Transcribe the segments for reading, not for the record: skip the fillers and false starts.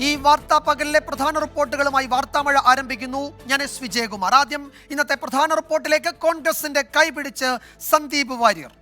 ഈ വാർത്താ പകലിലെ പ്രധാന റിപ്പോർട്ടുകളുമായി വാർത്താമഴ ആരംഭിക്കുന്നു. ഞാൻ എസ് വിജയകുമാർ. ആദ്യം ഇന്നത്തെ പ്രധാന റിപ്പോർട്ടിലേക്ക്. കോൺഗ്രസിന്റെ കൈപിടിച്ച് സന്ദീപ് വാര്യർ.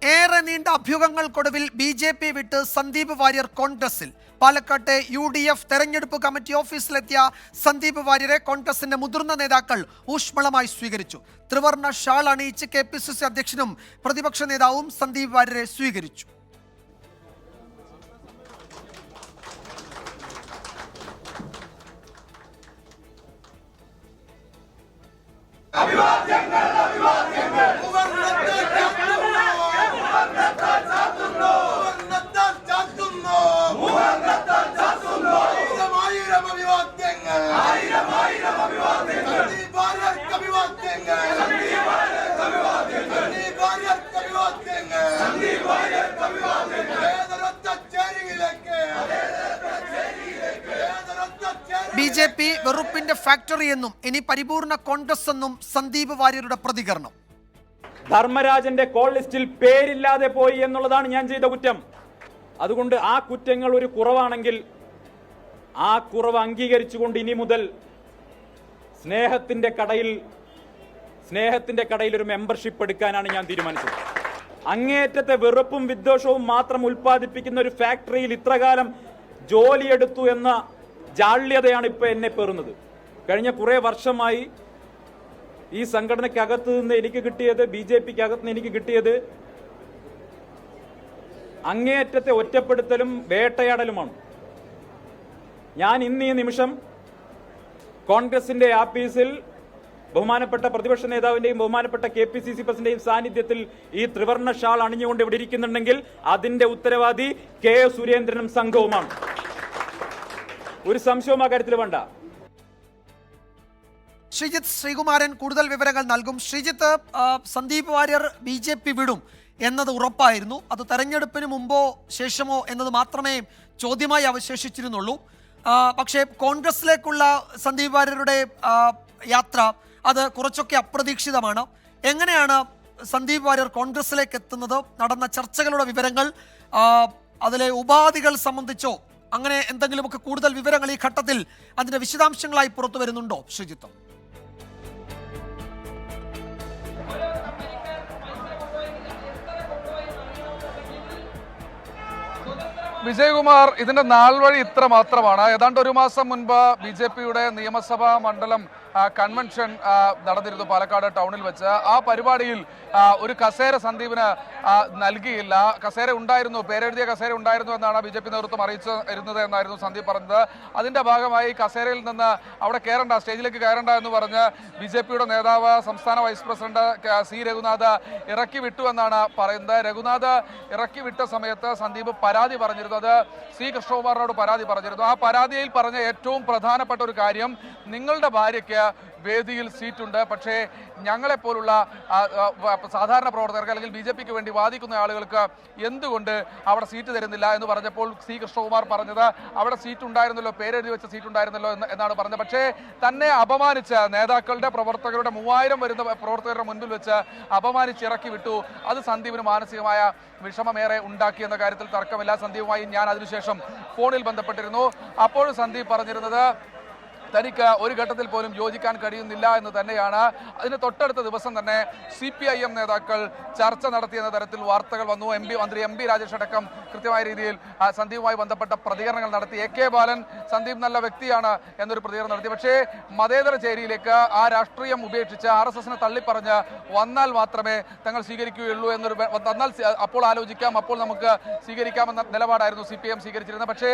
ഏറെ നീണ്ട അഭ്യൂഹങ്ങൾക്കൊടുവിൽ BJP വിട്ട് സന്ദീപ് വാര്യർ കോൺഗ്രസിൽ. പാലക്കാട്ടെ UDF തെരഞ്ഞെടുപ്പ് കമ്മിറ്റി ഓഫീസിലെത്തിയ സന്ദീപ് വാര്യരെ കോൺഗ്രസിന്റെ മുതിർന്ന നേതാക്കൾ ഊഷ്മളമായി സ്വീകരിച്ചു. ത്രിവർണ്ണ ഷാൾ അണിയിച്ച് KPCC അധ്യക്ഷനും പ്രതിപക്ഷ നേതാവും സന്ദീപ് വാര്യരെ സ്വീകരിച്ചു. BJP വെറുപ്പിന്റെ ഫാക്ടറി എന്നും ഇനി പരിപൂർണ കോൺഗ്രസ് എന്നും സന്ദീപ് വാര്യരുടെ പ്രതികരണം. ധർമ്മരാജന്റെ കോൾ ലിസ്റ്റിൽ പേരില്ലാതെ പോയി എന്നുള്ളതാണ് ഞാൻ ചെയ്ത കുറ്റം. അതുകൊണ്ട് ആ കുറ്റങ്ങൾ ഒരു കുറവാണെങ്കിൽ ആ കുറവ് അംഗീകരിച്ചുകൊണ്ട് ഇനി മുതൽ സ്നേഹത്തിന്റെ കടയിൽ ഒരു മെമ്പർഷിപ്പ് എടുക്കാനാണ് ഞാൻ തീരുമാനിച്ചത്. അങ്ങേയറ്റത്തെ വെറുപ്പും വിദ്വേഷവും മാത്രം ഉൽപ്പാദിപ്പിക്കുന്ന ഒരു ഫാക്ടറിയിൽ ഇത്രകാലം ജോലിയെടുത്തു എന്ന ജാള്യതയാണ് ഇപ്പോൾ എന്നെ പേറുന്നത്. കഴിഞ്ഞ കുറേ വർഷമായി ഈ സംഘടനയ്ക്കകത്ത് നിന്ന് എനിക്ക് കിട്ടിയത്, BJPക്കകത്ത് നിന്ന് എനിക്ക് കിട്ടിയത് അങ്ങേയറ്റത്തെ ഒറ്റപ്പെടുത്തലും വേട്ടയാടലുമാണ്. ഞാൻ ഇന്ന് ഈ നിമിഷം കോൺഗ്രസിന്റെ ആഫീസിൽ ബഹുമാനപ്പെട്ട പ്രതിപക്ഷ നേതാവിന്റെയും ബഹുമാനപ്പെട്ട KPCC പ്രസിഡന്റിന്റെയും സാന്നിധ്യത്തിൽ ഈ ത്രിവർണ്ണ ഷാൾ അണിഞ്ഞുകൊണ്ട് ഇവിടെ ഇരിക്കുന്നുണ്ടെങ്കിൽ അതിന്റെ ഉത്തരവാദി K സുരേന്ദ്രനും സംഘവുമാണ്. ഒരു സംശയവും ആ കാര്യത്തിൽ വേണ്ട. ശ്രീജിത്ത് ശ്രീകുമാരൻ കൂടുതൽ വിവരങ്ങൾ നൽകും. ശ്രീജിത്ത്, സന്ദീപ് വാര്യർ BJP വിടും എന്നത് ഉറപ്പായിരുന്നു. അത് തെരഞ്ഞെടുപ്പിന് മുമ്പോ ശേഷമോ എന്നത് മാത്രമേ ചോദ്യമായി അവശേഷിച്ചിരുന്നുള്ളൂ. പക്ഷേ കോൺഗ്രസിലേക്കുള്ള സന്ദീപ് വാര്യരുടെ യാത്ര അത് കുറച്ചൊക്കെ അപ്രതീക്ഷിതമാണ്. എങ്ങനെയാണ് സന്ദീപ് വാര്യർ കോൺഗ്രസിലേക്ക് എത്തുന്നത്? നടന്ന ചർച്ചകളുടെ വിവരങ്ങൾ, അതിലെ ഉപാധികൾ സംബന്ധിച്ചോ അങ്ങനെ എന്തെങ്കിലുമൊക്കെ കൂടുതൽ വിവരങ്ങൾ ഈ ഘട്ടത്തിൽ അതിന്റെ വിശദാംശങ്ങളായി പുറത്തു വരുന്നുണ്ടോ ശ്രീജിത്ത്? വിജയകുമാർ, ഇതിന്റെ നാൾ വഴി ഇത്ര മാത്രമാണ്. ഏതാണ്ട് ഒരു മാസം മുൻപ് BJPയുടെ നിയമസഭാ മണ്ഡലം കൺവെൻഷൻ നടന്നിരുന്നു പാലക്കാട് ടൗണിൽ വെച്ച്. ആ പരിപാടിയിൽ ഒരു കസേര സന്ദീപിന് നൽകിയില്ല. കസേര ഉണ്ടായിരുന്നു, പേരെഴുതിയ കസേര ഉണ്ടായിരുന്നു എന്നാണ് BJP നേതൃത്വം അറിയിച്ചിരുന്നത് എന്നായിരുന്നു സന്ദീപ് പറഞ്ഞത്. അതിന്റെ ഭാഗമായി കസേരയിൽ നിന്ന് അവിടെ കയറണ്ട, സ്റ്റേജിലേക്ക് കയറണ്ട എന്ന് പറഞ്ഞ് BJPയുടെ നേതാവ് സംസ്ഥാന വൈസ് പ്രസിഡന്റ് C രഘുനാഥ് ഇറക്കി വിട്ടു എന്നാണ് പറയുന്നത്. രഘുനാഥ് ഇറക്കി വിട്ട സമയത്ത് സന്ദീപ് പരാതി പറഞ്ഞിരുന്നത് C കൃഷ്ണകുമാറിനോട് പരാതി പറഞ്ഞിരുന്നു. ആ പരാതിയിൽ പറഞ്ഞ ഏറ്റവും പ്രധാനപ്പെട്ട ഒരു കാര്യം, നിങ്ങളുടെ ഭാര്യയ്ക്ക് വേദിയിൽ സീറ്റുണ്ട്, പക്ഷേ ഞങ്ങളെപ്പോലുള്ള സാധാരണ പ്രവർത്തകർക്ക് അല്ലെങ്കിൽ BJPക്ക് വേണ്ടി വാദിക്കുന്ന ആളുകൾക്ക് എന്തുകൊണ്ട് അവിടെ സീറ്റ് തരുന്നില്ല എന്ന് പറഞ്ഞപ്പോൾ C കൃഷ്ണകുമാർ പറഞ്ഞത് അവിടെ സീറ്റ് ഉണ്ടായിരുന്നല്ലോ, പേരെഴുതി വെച്ച സീറ്റ് ഉണ്ടായിരുന്നല്ലോ എന്നാണ് പറഞ്ഞത്. പക്ഷേ തന്നെ അപമാനിച്ച നേതാക്കളുടെ പ്രവർത്തകരുടെ 3000 വരുന്ന പ്രവർത്തകരുടെ മുൻപിൽ വെച്ച് അപമാനിച്ച് ഇറക്കി വിട്ടു. അത് സന്ദീപിന് മാനസികമായ വിഷമമേറെ ഉണ്ടാക്കിയെന്ന കാര്യത്തിൽ തർക്കമില്ല. സന്ദീപുമായി ഞാൻ അതിനുശേഷം ഫോണിൽ ബന്ധപ്പെട്ടിരുന്നു. അപ്പോഴും സന്ദീപ് പറഞ്ഞിരുന്നത് തനിക്ക് ഒരു ഘട്ടത്തിൽ പോലും യോജിക്കാൻ കഴിയുന്നില്ല എന്ന് തന്നെയാണ്. അതിന് തൊട്ടടുത്ത ദിവസം തന്നെ CPIM നേതാക്കൾ ചർച്ച നടത്തിയെന്ന തരത്തിൽ വാർത്തകൾ വന്നു. മന്ത്രി MP രാജേഷ് അടക്കം കൃത്യമായ രീതിയിൽ സന്ദീപുമായി ബന്ധപ്പെട്ട പ്രതികരണങ്ങൾ നടത്തി. AK ബാലൻ സന്ദീപ് നല്ല വ്യക്തിയാണ് എന്നൊരു പ്രതികരണം നടത്തി. പക്ഷേ മതേതര ചേരിയിലേക്ക് ആ രാഷ്ട്രീയം ഉപേക്ഷിച്ച് RSSനെ തള്ളിപ്പറഞ്ഞ് വന്നാൽ മാത്രമേ തങ്ങൾ സ്വീകരിക്കുകയുള്ളൂ എന്നൊരു അപ്പോൾ ആലോചിക്കാം, അപ്പോൾ നമുക്ക് സ്വീകരിക്കാമെന്ന നിലപാടായിരുന്നു CPIM സ്വീകരിച്ചിരുന്നത്. പക്ഷേ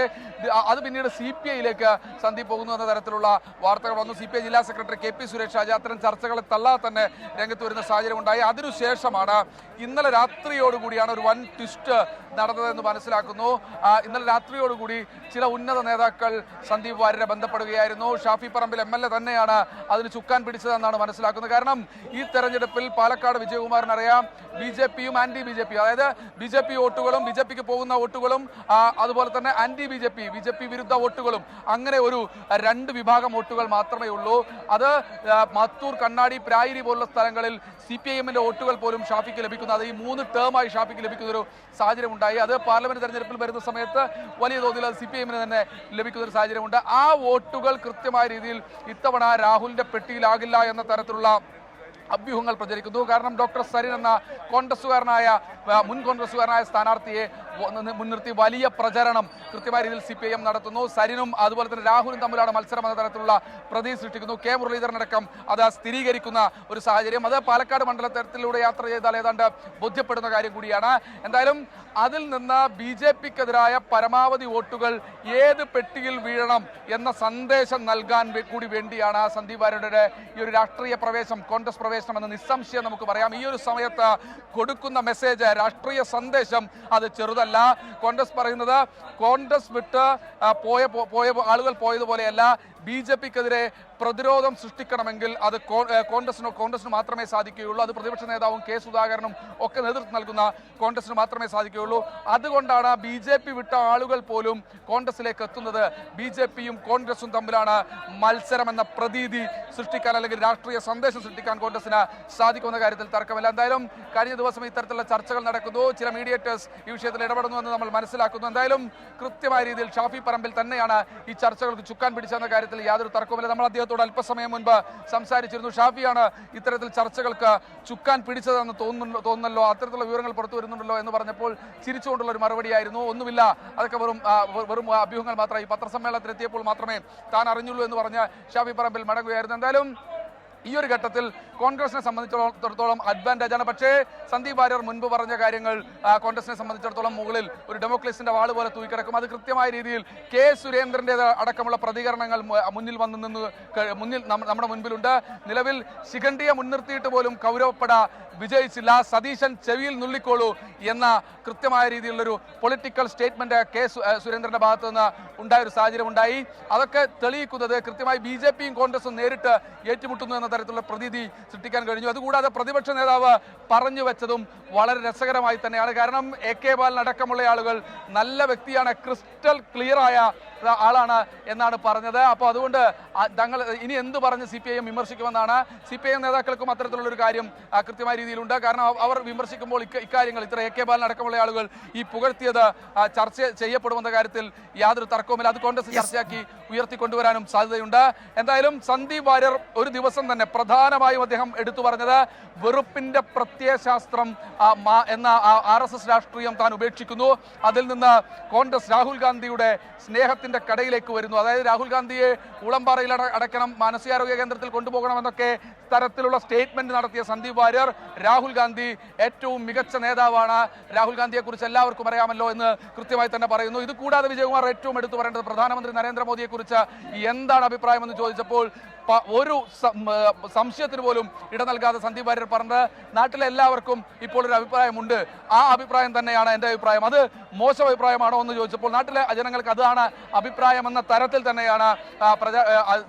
അത് പിന്നീട് CPIയിലേക്ക് സന്ദീപ് പോകുന്നു എന്ന തരത്തിലുള്ള വാർത്തകൾ വന്നു. CPI ജില്ലാ സെക്രട്ടറി KP സുരേഷ് അത്തരം ചർച്ചകളെ തള്ളാതെ തന്നെ രംഗത്ത് വരുന്ന സാഹചര്യം ഉണ്ടായി. അതിനുശേഷമാണ് ഇന്നലെ രാത്രിയോടുകൂടിയാണ് ഒരു വൻ ട്വിസ്റ്റ് നടന്നതെന്ന് മനസ്സിലാക്കുന്നു. ഇന്നലെ രാത്രിയോടുകൂടി ചില ഉന്നത നേതാക്കൾ സന്ദീപ് വാര്യരെ ബന്ധപ്പെടുകയായിരുന്നു. ഷാഫി പറമ്പിൽ MLA തന്നെയാണ് അതിന് ചുക്കാൻ പിടിച്ചതെന്നാണ് മനസ്സിലാക്കുന്നത്. കാരണം ഈ തെരഞ്ഞെടുപ്പിൽ പാലക്കാട് വിജയകുമാറിനറിയാം, BJPയും ആന്റി BJPയും, അതായത് BJP വോട്ടുകളും BJPക്ക് പോകുന്ന വോട്ടുകളും അതുപോലെ തന്നെ ആന്റി BJP വിരുദ്ധ വോട്ടുകളും, അങ്ങനെ ഒരു രണ്ട് വിഭാഗം വിഭാഗം വോട്ടുകൾ മാത്രമേ ഉള്ളൂ. അത് മത്തൂർ, കണ്ണാടി, പ്രായിരി പോലുള്ള സ്ഥലങ്ങളിൽ CPIM-ന്റെ വോട്ടുകൾ പോലും ഷാഫിക്ക് ലഭിക്കുന്നത്, അത് ഈ 3 ടേമായി ഷാഫിക്ക് ലഭിക്കുന്ന ഒരു സാഹചര്യം ഉണ്ടായി. അത് പാർലമെന്റ് തെരഞ്ഞെടുപ്പിൽ വരുന്ന സമയത്ത് വലിയ തോതിൽ അത് CPIM-ന് തന്നെ ലഭിക്കുന്ന ഒരു സാഹചര്യമുണ്ട്. ആ വോട്ടുകൾ കൃത്യമായ രീതിയിൽ ഇത്തവണ രാഹുലിന്റെ പെട്ടിയിലാകില്ല എന്ന തരത്തിലുള്ള അഭ്യൂഹങ്ങൾ പ്രചരിക്കുന്നു. കാരണം ഡോക്ടർ സരിൻ എന്ന മുൻ കോൺഗ്രസുകാരനായ സ്ഥാനാർത്ഥിയെ മുൻനിർത്തി വലിയ പ്രചരണം കൃത്യമായ രീതിയിൽ CPIM നടത്തുന്നു. സരിനും അതുപോലെ തന്നെ രാഹുലും തമ്മിലാണ് മത്സരം എന്ന തരത്തിലുള്ള പ്രതീതി സൃഷ്ടിക്കുന്നു. കെ മുരളീധരനടക്കം അത് സ്ഥിരീകരിക്കുന്ന ഒരു സാഹചര്യം. അത് പാലക്കാട് മണ്ഡലത്തിലൂടെ യാത്ര ചെയ്താൽ ഏതാണ്ട് ബോധ്യപ്പെടുന്ന കാര്യം കൂടിയാണ്. എന്തായാലും അതിൽ നിന്ന് BJP-ക്കെതിരായ പരമാവധി വോട്ടുകൾ ഏത് പെട്ടിയിൽ വീഴണം എന്ന സന്ദേശം നൽകാൻ കൂടി വേണ്ടിയാണ് സന്ദീപ് വാര്യരുടെ ഈ ഒരു രാഷ്ട്രീയ പ്രവേശം, കോൺഗ്രസ് പ്രവേശനം എന്ന് നിസ്സംശയം നമുക്ക് പറയാം. ഈ ഒരു സമയത്ത് കൊടുക്കുന്ന മെസ്സേജ്, രാഷ്ട്രീയ സന്ദേശം അത് ചെറുതല്ല. കോൺഗ്രസ് പറയുന്നത് കോൺഗ്രസ് വിട്ട് പോയ ആളുകൾ പോയതുപോലെയല്ല, BJP-ക്കെതിരെ പ്രതിരോധം സൃഷ്ടിക്കണമെങ്കിൽ അത് കോൺഗ്രസിന് മാത്രമേ സാധിക്കുകയുള്ളൂ. അത് പ്രതിപക്ഷ നേതാവും കെ സുധാകരനും ഒക്കെ നേതൃത്വം നൽകുന്ന കോൺഗ്രസിന് മാത്രമേ സാധിക്കുകയുള്ളൂ. അതുകൊണ്ടാണ് BJP വിട്ട ആളുകൾ പോലും കോൺഗ്രസിലേക്ക് എത്തുന്നത്. BJP-യും കോൺഗ്രസും തമ്മിലാണ് മത്സരം എന്ന പ്രതീതി സൃഷ്ടിക്കാൻ, അല്ലെങ്കിൽ രാഷ്ട്രീയ സന്ദേശം സൃഷ്ടിക്കാൻ കോൺഗ്രസിന് സാധിക്കുമെന്ന കാര്യത്തിൽ തർക്കമില്ല. എന്തായാലും കഴിഞ്ഞ ദിവസം ഇത്തരത്തിലുള്ള ചർച്ചകൾ നടക്കുന്നു. ചില മീഡിയേറ്റേഴ്സ് ഈ വിഷയത്തിൽ ഇടപെടുന്നു എന്ന് നമ്മൾ മനസ്സിലാക്കുന്നു. എന്തായാലും കൃത്യമായ രീതിയിൽ ഷാഫി പറമ്പിൽ തന്നെയാണ് ഈ ചർച്ചകൾക്ക് ചുക്കാൻ പിടിച്ചെന്ന കാര്യത്തിൽ യാതൊരു തർക്കവുമില്ല. നമ്മൾ അദ്ദേഹത്തോട് അല്പസമയം മുൻപ് സംസാരിച്ചിരുന്നു. ഷാഫിയാണ് ഇത്തരത്തിൽ ചർച്ചകൾക്ക് ചുക്കാൻ പിടിച്ചതെന്ന് തോന്നുന്നല്ലോ, അത്തരത്തിലുള്ള വിവരങ്ങൾ പുറത്തു വരുന്നുണ്ടല്ലോ എന്ന് പറഞ്ഞപ്പോൾ ചിരിച്ചുകൊണ്ടുള്ള ഒരു മറുപടിയായിരുന്നു. ഒന്നുമില്ല, അതൊക്കെ വെറും അഭ്യൂഹങ്ങൾ മാത്രമായി. പത്രസമ്മേളനത്തിൽ എത്തിയപ്പോൾ മാത്രമേ താൻ അറിഞ്ഞുള്ളൂ എന്ന് പറഞ്ഞ് ഷാഫി പറമ്പിൽ മടങ്ങുകയായിരുന്നു. എന്തായാലും ഈ ഒരു ഘട്ടത്തിൽ കോൺഗ്രസിനെ സംബന്ധിച്ചിടത്തോളം അഡ്വാൻറ്റേജ് ആണ്. പക്ഷേ സന്ദീപ് വാര്യർ മുൻപ് പറഞ്ഞ കാര്യങ്ങൾ കോൺഗ്രസിനെ സംബന്ധിച്ചിടത്തോളം മുകളിൽ ഒരു ഡെമോക്രസിന്റെ വാള് പോലെ തൂക്കിക്കിടക്കും. അത് കൃത്യമായ രീതിയിൽ കെ സുരേന്ദ്രന്റെ അടക്കമുള്ള പ്രതികരണങ്ങൾ നമ്മുടെ മുൻപിലുണ്ട്. നിലവിൽ ശിഖണ്ഡിയെ മുൻനിർത്തിയിട്ട് പോലും കൗരവപ്പട വിജയിച്ചില്ല. സതീശൻ ചെവിയിൽ നുള്ളിക്കോളൂ എന്ന കൃത്യമായ രീതിയിലുള്ളൊരു പൊളിറ്റിക്കൽ സ്റ്റേറ്റ്മെന്റ് കെ സുരേന്ദ്രന്റെ ഭാഗത്തു നിന്ന് ഉണ്ടായൊരു സാഹചര്യം ഉണ്ടായി. അതൊക്കെ തെളിയിക്കുന്നത് കൃത്യമായി BJP-യും കോൺഗ്രസും നേരിട്ട് ഏറ്റുമുട്ടുന്നു എന്ന തരത്തിലുള്ള പ്രതീതി സൃഷ്ടിക്കാൻ കഴിഞ്ഞു. അതുകൂടാതെ പ്രതിപക്ഷ നേതാവ് പറഞ്ഞു വെച്ചതും വളരെ രസകരമായി തന്നെയാണ്. കാരണം AK ബാലൻ അടക്കമുള്ള ആളുകൾ നല്ല വ്യക്തിയാണ്, ക്രിസ്റ്റൽ ക്ലിയർ ആയ ആളാണ് എന്നാണ് പറഞ്ഞത്. അപ്പോൾ അതുകൊണ്ട് തങ്ങൾ ഇനി എന്ത് പറഞ്ഞ് CPIM വിമർശിക്കുമെന്നാണ്. CPIM നേതാക്കൾക്കും അത്തരത്തിലുള്ളൊരു കാര്യം കൃത്യമായ രീതിയിലുണ്ട്. കാരണം അവർ വിമർശിക്കുമ്പോൾ ഇക്കാര്യങ്ങൾ ഇത്ര AK ബാലൻ അടക്കമുള്ള ആളുകൾ ഈ പുകഴ്ത്തിയത് ചർച്ച ചെയ്യപ്പെടുമെന്ന കാര്യത്തിൽ യാതൊരു തർക്കവുമില്ല. അത് കോൺഗ്രസ് ചർച്ചയാക്കി ഉയർത്തിക്കൊണ്ടുവരാനും സാധ്യതയുണ്ട്. എന്തായാലും സന്ദീപ് വാര്യർ ഒരു ദിവസം തന്നെ പ്രധാനമായും അദ്ദേഹം എടുത്തു പറഞ്ഞത് വെറുപ്പിന്റെ പ്രത്യയശാസ്ത്രം എന്ന RSS രാഷ്ട്രീയം താൻ ഉപേക്ഷിക്കുന്നു. അതിൽ നിന്ന് കോൺഗ്രസ് രാഹുൽ ഗാന്ധിയുടെ സ്നേഹത്തിന്റെ കടയിലേക്ക് വരുന്നു. അതായത് രാഹുൽ ഗാന്ധിയെ ഉളംപാറയിൽ അടക്കണം, മാനസികാരോഗ്യ കേന്ദ്രത്തിൽ കൊണ്ടുപോകണമെന്നൊക്കെ തരത്തിലുള്ള സ്റ്റേറ്റ്മെന്റ് നടത്തിയ സന്ദീപ് വാര്യർ രാഹുൽ ഗാന്ധി ഏറ്റവും മികച്ച നേതാവാണ്, രാഹുൽ ഗാന്ധിയെ കുറിച്ച് എല്ലാവർക്കും അറിയാമല്ലോ എന്ന് കൃത്യമായി തന്നെ പറയുന്നു. ഇത് കൂടാതെ വിജയകുമാർ ഏറ്റവും എടുത്തു പറയേണ്ടത് പ്രധാനമന്ത്രി നരേന്ദ്രമോദിയെ കുറിച്ച് എന്താണ് അഭിപ്രായമെന്ന് ചോദിച്ചപ്പോൾ ഒരു സംശയത്തിന് പോലും ഇട നൽകാതെ സന്ദീപ് വാര്യർ പറഞ്ഞത് നാട്ടിലെ എല്ലാവർക്കും ഇപ്പോൾ ഒരു അഭിപ്രായമുണ്ട്, ആ അഭിപ്രായം തന്നെയാണ് എൻ്റെ അഭിപ്രായം. അത് മോശം അഭിപ്രായമാണോ എന്ന് ചോദിച്ചപ്പോൾ നാട്ടിലെ ജനങ്ങൾക്ക് അതാണ് അഭിപ്രായം എന്ന തരത്തിൽ തന്നെയാണ്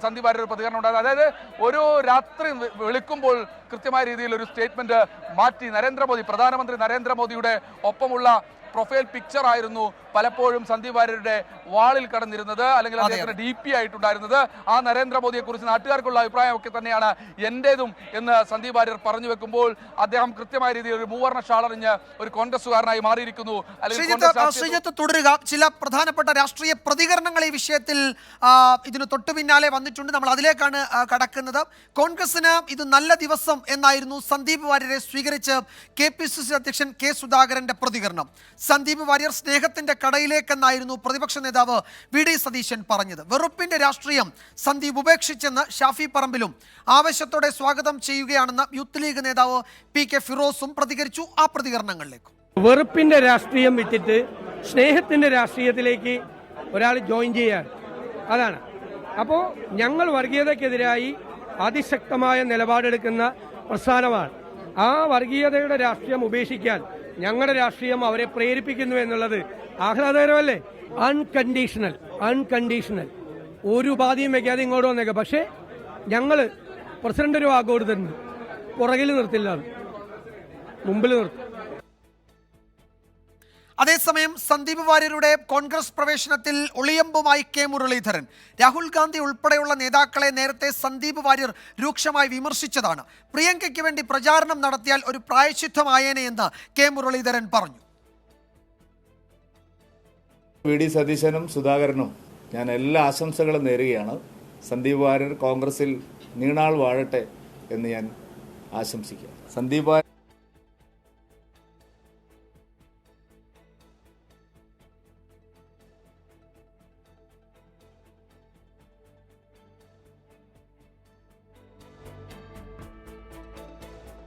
സന്ദീപ് വാര്യർ പ്രതികരണം ഉണ്ടായത്. അതായത് ഒരു രാത്രി വെളുക്കുമ്പോൾ കൃത്യമായ രീതിയിൽ ഒരു സ്റ്റേറ്റ്മെന്റ് മാറ്റി പ്രധാനമന്ത്രി നരേന്ദ്രമോദിയുടെ ഒപ്പമുള്ള പ്രൊഫൈൽ പിക്ചർ ആയിരുന്നു പലപ്പോഴും സന്ദീപ് വാര്യരുടെ വാളിൽ കടന്നിരുന്നത്, അല്ലെങ്കിൽ അദ്ദേഹത്തിന്റെ DP ആയിട്ടുണ്ടായിരുന്നത്. ആ നരേന്ദ്രമോദിയെ കുറിച്ച് നാട്ടുകാർക്കുള്ള അഭിപ്രായമൊക്കെ തന്നെയാണ് എന്റേതും എന്ന് സന്ദീപ് വാര്യർ പറഞ്ഞു വെക്കുമ്പോൾ അദ്ദേഹം കൃത്യമായ രീതിയിൽ ഒരു മൂവർണ്ണ ഷാളറിഞ്ഞ് ഒരു കോൺഗ്രസുകാരനായി മാറിയിരിക്കുന്നു. അല്ലെങ്കിൽ തുടരുക, ചില പ്രധാനപ്പെട്ട രാഷ്ട്രീയ പ്രതികരണങ്ങൾ ഈ വിഷയത്തിൽ ഇതിന് തൊട്ടു പിന്നാലെ വന്നിട്ടുണ്ട്. നമ്മൾ അതിലേക്കാണ് കടക്കുന്നത്. കോൺഗ്രസിന് ഇത് നല്ല ദിവസം എന്നായിരുന്നു സന്ദീപ് വാര്യരെ സ്വീകരിച്ച് KPCC അധ്യക്ഷൻ കെ സുധാകരന്റെ പ്രതികരണം. സന്ദീപ് വാര്യർ സ്നേഹത്തിന്റെ കടയിലേക്കെന്നായിരുന്നു പ്രതിപക്ഷ നേതാവ് VD സതീശൻ പറഞ്ഞത്. വെറുപ്പിന്റെ രാഷ്ട്രീയം സന്ദീപ് ഉപേക്ഷിച്ചെന്ന് ഷാഫി പറമ്പിലും ആവേശത്തോടെ സ്വാഗതം ചെയ്യുകയാണെന്ന് യൂത്ത് ലീഗ് നേതാവ് PK ഫിറോസും പ്രതികരിച്ചു. ആ പ്രതികരണങ്ങളിലേക്ക്. വെറുപ്പിന്റെ രാഷ്ട്രീയം വിറ്റിട്ട് സ്നേഹത്തിന്റെ രാഷ്ട്രീയത്തിലേക്ക് ഒരാൾ ജോയിൻ ചെയ്യാൻ, അതാണ്. അപ്പോൾ ഞങ്ങൾ വർഗീയതയ്ക്കെതിരായി അതിശക്തമായ നിലപാടെടുക്കുന്ന പ്രസ്ഥാനമാണ്. ആ വർഗീയതയുടെ രാഷ്ട്രീയം ഉപേക്ഷിക്കാൻ ഞങ്ങളുടെ രാഷ്ട്രീയം അവരെ പ്രേരിപ്പിക്കുന്നു എന്നുള്ളത് ആഹ്ലാദകരമല്ലേ? അൺകണ്ടീഷണൽ ഒരു ഉപാധിയും വെക്കാതെ ഇങ്ങോട്ട് വന്നേക്കാം. പക്ഷേ ഞങ്ങൾ പ്രസിഡന്റ് ഒരു വാക്ക് കൊടുത്തിട്ടുണ്ട്, പുറകിൽ നിർത്തില്ല, മുമ്പിൽ നിർത്തും. അതേസമയം സന്ദീപ് വാര്യരുടെ കോൺഗ്രസ് പ്രവേശനത്തിൽ ഒളിയമ്പുമായി കെ മുരളീധരൻ. രാഹുൽ ഗാന്ധി ഉൾപ്പെടെയുള്ള നേതാക്കളെ നേരത്തെ സന്ദീപ് വാര്യർ രൂക്ഷമായി വിമർശിച്ചതാണ്. പ്രിയങ്കയ്ക്ക് വേണ്ടി പ്രചാരണം നടത്തിയാൽ ഒരു പ്രായശ്ചിത്തമായേനെയെന്ന് കെ മുരളീധരൻ പറഞ്ഞു. വി ഡി സതീശനും സുധാകരനും ഞാൻ എല്ലാ ആശംസകളും നേരുകയാണ്. സന്ദീപ് വാര്യർ കോൺഗ്രസിൽ നീണാൾ വാഴട്ടെ എന്ന് ഞാൻ ആശംസിക്കുക. സന്ദീപ് വാര്യർ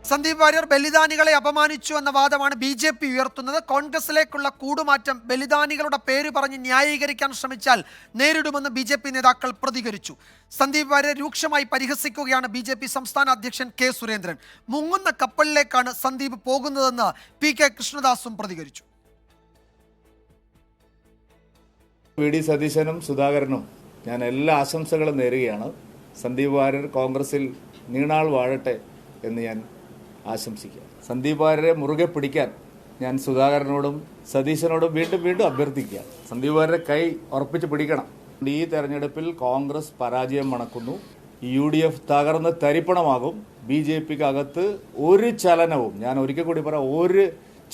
സന്ദീപ് വാര്യർ ബലിദാനികളെ അപമാനിച്ചു എന്ന വാദമാണ് BJP ഉയർത്തുന്നത്. കോൺഗ്രസിലേക്കുള്ള കൂടുമാറ്റം ബലിദാനികളുടെ പേര് പറഞ്ഞ് ന്യായീകരിക്കാൻ ശ്രമിച്ചാൽ നേരിടുമെന്ന് BJP നേതാക്കൾ പ്രതികരിച്ചു. സന്ദീപ് വാര്യർ രൂക്ഷമായി പരിഹസിക്കുകയാണ് BJP സംസ്ഥാന അധ്യക്ഷൻ കെ സുരേന്ദ്രൻ. മുങ്ങുന്ന കപ്പലിലേക്കാണ് സന്ദീപ് പോകുന്നതെന്ന് PK കൃഷ്ണദാസും പ്രതികരിച്ചു. വി ഡി സതീശനും സുധാകരനും ഞാൻ എല്ലാ ആശംസകളും നേരുകയാണ്. സന്ദീപ് വാര്യർ കോൺഗ്രസിൽ നീണാൾ വാഴട്ടെ എന്ന് ഞാൻ ആശംസിക്കുക. സന്ദീപ് വാര്യരെ മുറുകെ പിടിക്കാൻ ഞാൻ സുധാകരനോടും സതീശനോടും വീണ്ടും അഭ്യർത്ഥിക്കുക. സന്ദീപ് വാര്യരെ കൈ ഉറപ്പിച്ച് പിടിക്കണം. ഈ തെരഞ്ഞെടുപ്പിൽ കോൺഗ്രസ് പരാജയം മണക്കുന്നു. UDF തകർന്ന് തരിപ്പണമാകും. BJPക്ക് അകത്ത് ഒരു ചലനവും, ഞാൻ ഒരിക്കൽ കൂടി പറയാം, ഒരു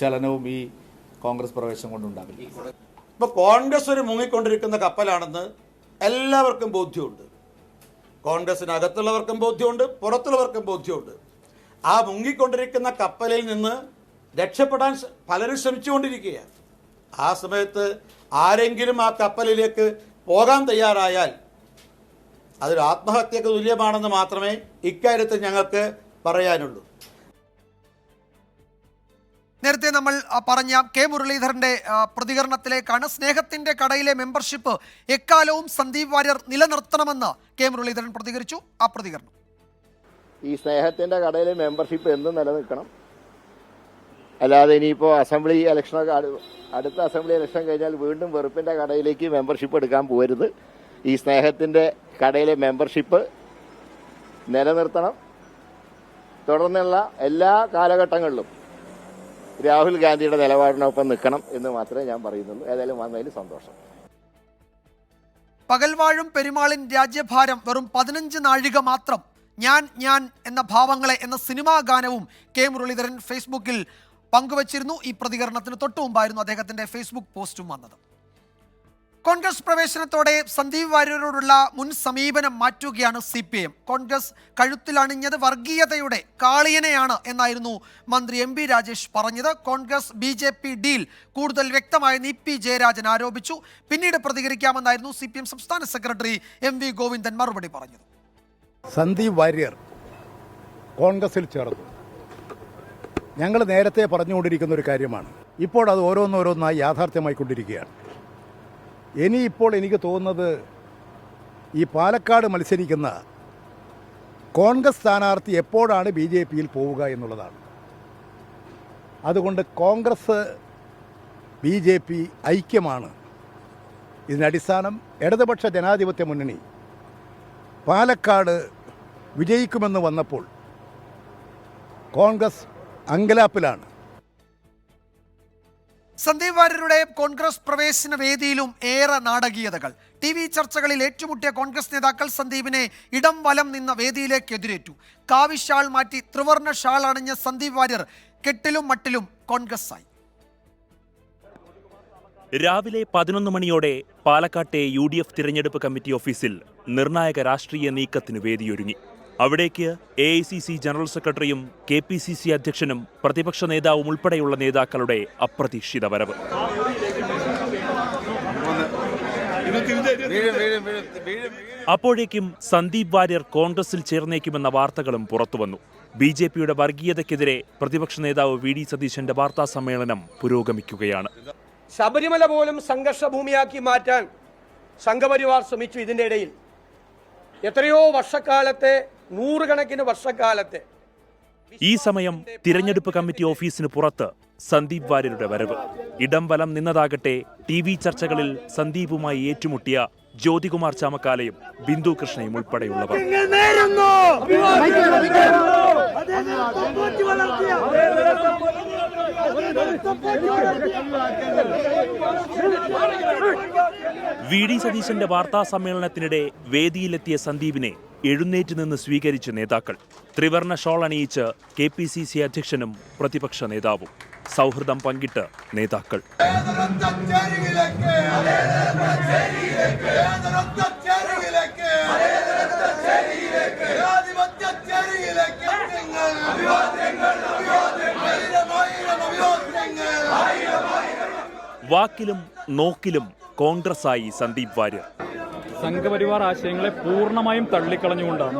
ചലനവും ഈ കോൺഗ്രസ് പ്രവേശം കൊണ്ടുണ്ടാകില്ല. ഇപ്പോൾ കോൺഗ്രസ് ഒരു മുങ്ങിക്കൊണ്ടിരിക്കുന്ന കപ്പലാണെന്ന് എല്ലാവർക്കും ബോധ്യമുണ്ട്. കോൺഗ്രസിനകത്തുള്ളവർക്കും ബോധ്യമുണ്ട്, പുറത്തുള്ളവർക്കും ബോധ്യമുണ്ട്. ആ മുങ്ങിക്കൊണ്ടിരിക്കുന്ന കപ്പലിൽ നിന്ന് രക്ഷപ്പെടാൻ പലരും ശ്രമിച്ചുകൊണ്ടിരിക്കുകയാണ്. ആ സമയത്ത് ആരെങ്കിലും ആ കപ്പലിലേക്ക് പോകാൻ തയ്യാറായാൽ അതൊരു ആത്മഹത്യക്ക് തുല്യമാണെന്ന് മാത്രമേ ഇക്കാര്യത്തിൽ ഞങ്ങൾക്ക് പറയാനുള്ളൂ. നേരത്തെ നമ്മൾ പറഞ്ഞ കെ മുരളീധരന്റെ പ്രതികരണത്തിലേക്കാണ്. സ്നേഹത്തിന്റെ കടയിലെ മെമ്പർഷിപ്പ് എക്കാലവും സന്ദീപ് വാര്യർ നിലനിർത്തണമെന്ന് കെ മുരളീധരൻ പ്രതികരിച്ചു. ആ പ്രതികരണം: ഈ സ്നേഹത്തിന്റെ കടയിലെ മെമ്പർഷിപ്പ് എന്നും നിലനിൽക്കണം. അല്ലാതെ ഇനിയിപ്പോൾ അസംബ്ലി ഇലക്ഷനൊക്കെ അടുത്ത അസംബ്ലി ഇലക്ഷൻ കഴിഞ്ഞാൽ വീണ്ടും വെറുപ്പിന്റെ കടയിലേക്ക് മെമ്പർഷിപ്പ് എടുക്കാൻ പോകരുത്. ഈ സ്നേഹത്തിന്റെ കടയിലെ മെമ്പർഷിപ്പ് നിലനിർത്തണം. തുടർന്നുള്ള എല്ലാ കാലഘട്ടങ്ങളിലും രാഹുൽ ഗാന്ധിയുടെ നിലപാടിനൊപ്പം നിൽക്കണം എന്ന് മാത്രമേ ഞാൻ പറയുന്നുള്ളൂ. ഏതായാലും വന്നതിൽ സന്തോഷം. പകൽവാഴും പെരുമാളിൻ രാജ്യഭാരം വെറും 15 നാഴിക മാത്രം, ഞാൻ എന്ന ഭാവങ്ങളെ എന്ന സിനിമാ ഗാനവും കെ മുരളീധരൻ ഫേസ്ബുക്കിൽ പങ്കുവച്ചിരുന്നു. ഈ പ്രതികരണത്തിന് തൊട്ടു മുമ്പായിരുന്നു അദ്ദേഹത്തിന്റെ ഫേസ്ബുക്ക് പോസ്റ്റും വന്നത്. കോൺഗ്രസ് പ്രവേശനത്തോടെ സന്ദീപ് വാര്യരോടുള്ള മുൻ സമീപനം മാറ്റുകയാണ് CPM. കോൺഗ്രസ് കഴുത്തിലണിഞ്ഞത് വർഗീയതയുടെ കാളിയനെയാണ് എന്നായിരുന്നു മന്ത്രി MB രാജേഷ് പറഞ്ഞത്. കോൺഗ്രസ് BJP ഡീൽ കൂടുതൽ വ്യക്തമായെന്ന് EP ജയരാജൻ ആരോപിച്ചു. പിന്നീട് പ്രതികരിക്കാമെന്നായിരുന്നു CPM സംസ്ഥാന സെക്രട്ടറി MV ഗോവിന്ദൻ മറുപടി പറഞ്ഞത്. സന്ദീപ് വാര്യർ കോൺഗ്രസിൽ ചേർന്നു. ഞങ്ങൾ നേരത്തെ പറഞ്ഞുകൊണ്ടിരിക്കുന്ന ഒരു കാര്യമാണ്. ഇപ്പോൾ അത് ഓരോന്നോരോന്നായി യാഥാർത്ഥ്യമായിക്കൊണ്ടിരിക്കുകയാണ്. ഇനിയിപ്പോൾ എനിക്ക് തോന്നുന്നത് ഈ പാലക്കാട് മത്സരിക്കുന്ന കോൺഗ്രസ് സ്ഥാനാർത്ഥി എപ്പോഴാണ് BJPയിൽ പോവുക എന്നുള്ളതാണ്. അതുകൊണ്ട് കോൺഗ്രസ് BJP ഐക്യമാണ് ഇതിനടിസ്ഥാനം. ഇടതുപക്ഷ ജനാധിപത്യ മുന്നണി പാലക്കാട് വിജയിക്കുമെന്ന് വന്നപ്പോൾ കോൺഗ്രസ് അങ്കലാപ്പിലാണ്. സന്ദീപ് വാര്യരുടെ കോൺഗ്രസ് പ്രവേശന വേദിയിലും ഏറെ നാടകീയതകൾ. TV ചർച്ചകളിൽ ഏറ്റുമുട്ടിയ കോൺഗ്രസ് നേതാക്കൾ സന്ദീപിനെ ഇടം വലം നിന്ന വേദിയിലേക്ക് എതിരേറ്റു. കാവിഷാൾ മാറ്റി ത്രിവർണ്ണ ഷാൾ അണിഞ്ഞ സന്ദീപ് വാര്യർ കെട്ടിലും മട്ടിലും കോൺഗ്രസ്സായി. രാവിലെ 11 മണിയോടെ പാലക്കാട്ടെ UDF തിരഞ്ഞെടുപ്പ് കമ്മിറ്റി ഓഫീസിൽ നിർണായക രാഷ്ട്രീയ നീക്കത്തിന് വേദിയൊരുങ്ങി. അവിടേക്ക് AICC ജനറൽ സെക്രട്ടറിയും KPCC അധ്യക്ഷനും പ്രതിപക്ഷ നേതാവും ഉൾപ്പെടെയുള്ള നേതാക്കളുടെ അപ്രതീക്ഷിത വരവ്. അപ്പോഴേക്കും സന്ദീപ് വാര്യർ കോൺഗ്രസിൽ ചേർന്നേക്കുമെന്ന വാർത്തകളും പുറത്തുവന്നു. BJPയുടെ വർഗീയതയ്ക്കെതിരെ പ്രതിപക്ഷ നേതാവ് VD സതീശന്റെ വാർത്താ സമ്മേളനം പുരോഗമിക്കുകയാണ്. ശബരിമല പോലും സംഘർഷഭൂമിയാക്കി മാറ്റാൻ സംഘപരിവാർ ശ്രമിച്ചു. ഇതിൻ്റെ ഇടയിൽ എത്രയോ വർഷക്കാലത്തെ, നൂറുകണക്കിന് വർഷക്കാലത്തെ. ഈ സമയം തിരഞ്ഞെടുപ്പ് കമ്മിറ്റി ഓഫീസിന് പുറത്ത് സന്ദീപ് വാര്യരുടെ വരവ്. ഇടം വലം നിന്നതാകട്ടെ TV ചർച്ചകളിൽ സന്ദീപുമായി ഏറ്റുമുട്ടിയ ജ്യോതികുമാർ ചാമക്കാലയും ബിന്ദു കൃഷ്ണയും ഉൾപ്പെടെയുള്ളവർ. വി ഡി സതീശന്റെ വാർത്താ സമ്മേളനത്തിനിടെ വേദിയിലെത്തിയ സന്ദീപിനെ എഴുന്നേറ്റ് നിന്ന് സ്വീകരിച്ച നേതാക്കൾ. ത്രിവർണ ഷോൾ അണിയിച്ച് KPCC അധ്യക്ഷനും പ്രതിപക്ഷ നേതാവും. സൗഹൃദം പങ്കിട്ട് നേതാക്കൾ. വാക്കിലും നോക്കിലും കോൺഗ്രസായി സന്ദീപ് വാര്യർ. സംഘപരിവാർ ആശയങ്ങളെ പൂർണ്ണമായും തള്ളിക്കളഞ്ഞുകൊണ്ടാണ്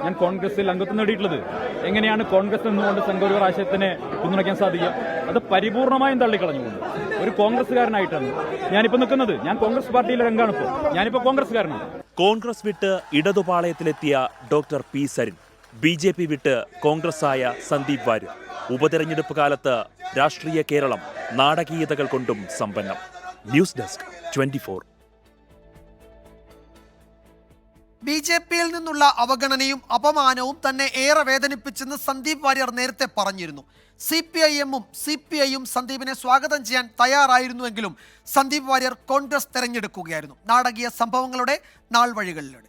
ഞാൻ കോൺഗ്രസിൽ അംഗത്വം നേടിയിട്ടുള്ളത്. എങ്ങനെയാണ് കോൺഗ്രസ് നിന്നുകൊണ്ട് സംഘപരിവാർ ആശയത്തിനെ പിന്തുണയ്ക്കാൻ സാധിക്കുക? അത് പരിപൂർണമായും തള്ളിക്കളഞ്ഞുകൊണ്ട് ഒരു കോൺഗ്രസ്സുകാരനായിട്ടാണ് ഞാനിപ്പോൾ നിൽക്കുന്നത്. ഞാൻ കോൺഗ്രസ് പാർട്ടിയിലെ രംഗാണ് ഞാനിപ്പോൾ കോൺഗ്രസ്സുകാരനാണ്. കോൺഗ്രസ് വിട്ട് ഇടതുപാളയത്തിലെത്തിയ ഡോക്ടർ പി സരിൻ, BJP വിട്ട് കോൺഗ്രസായ സന്ദീപ് വാര്യർ. ഉപതെരഞ്ഞെടുപ്പ് കാലത്ത് രാഷ്ട്രീയ കേരളം നാടകീയതകൾ കൊണ്ടും സമ്പന്നം. News desk 24. BJPയിൽ നിന്നുള്ള അവഗണനയും അപമാനവും തന്നെ ഏറെ വേദനിപ്പിച്ചെന്ന് സന്ദീപ് വാര്യർ നേരത്തെ പറഞ്ഞിരുന്നു. CPIM-ഉം CPI-യും സന്ദീപിനെ സ്വാഗതം ചെയ്യാൻ തയ്യാറായിരുന്നുവെങ്കിലും സന്ദീപ് വാര്യർ കോൺഗ്രസ് തെരഞ്ഞെടുക്കുകയായിരുന്നു. നാടകീയ സംഭവങ്ങളുടെ നാൾവഴികളിലൂടെ.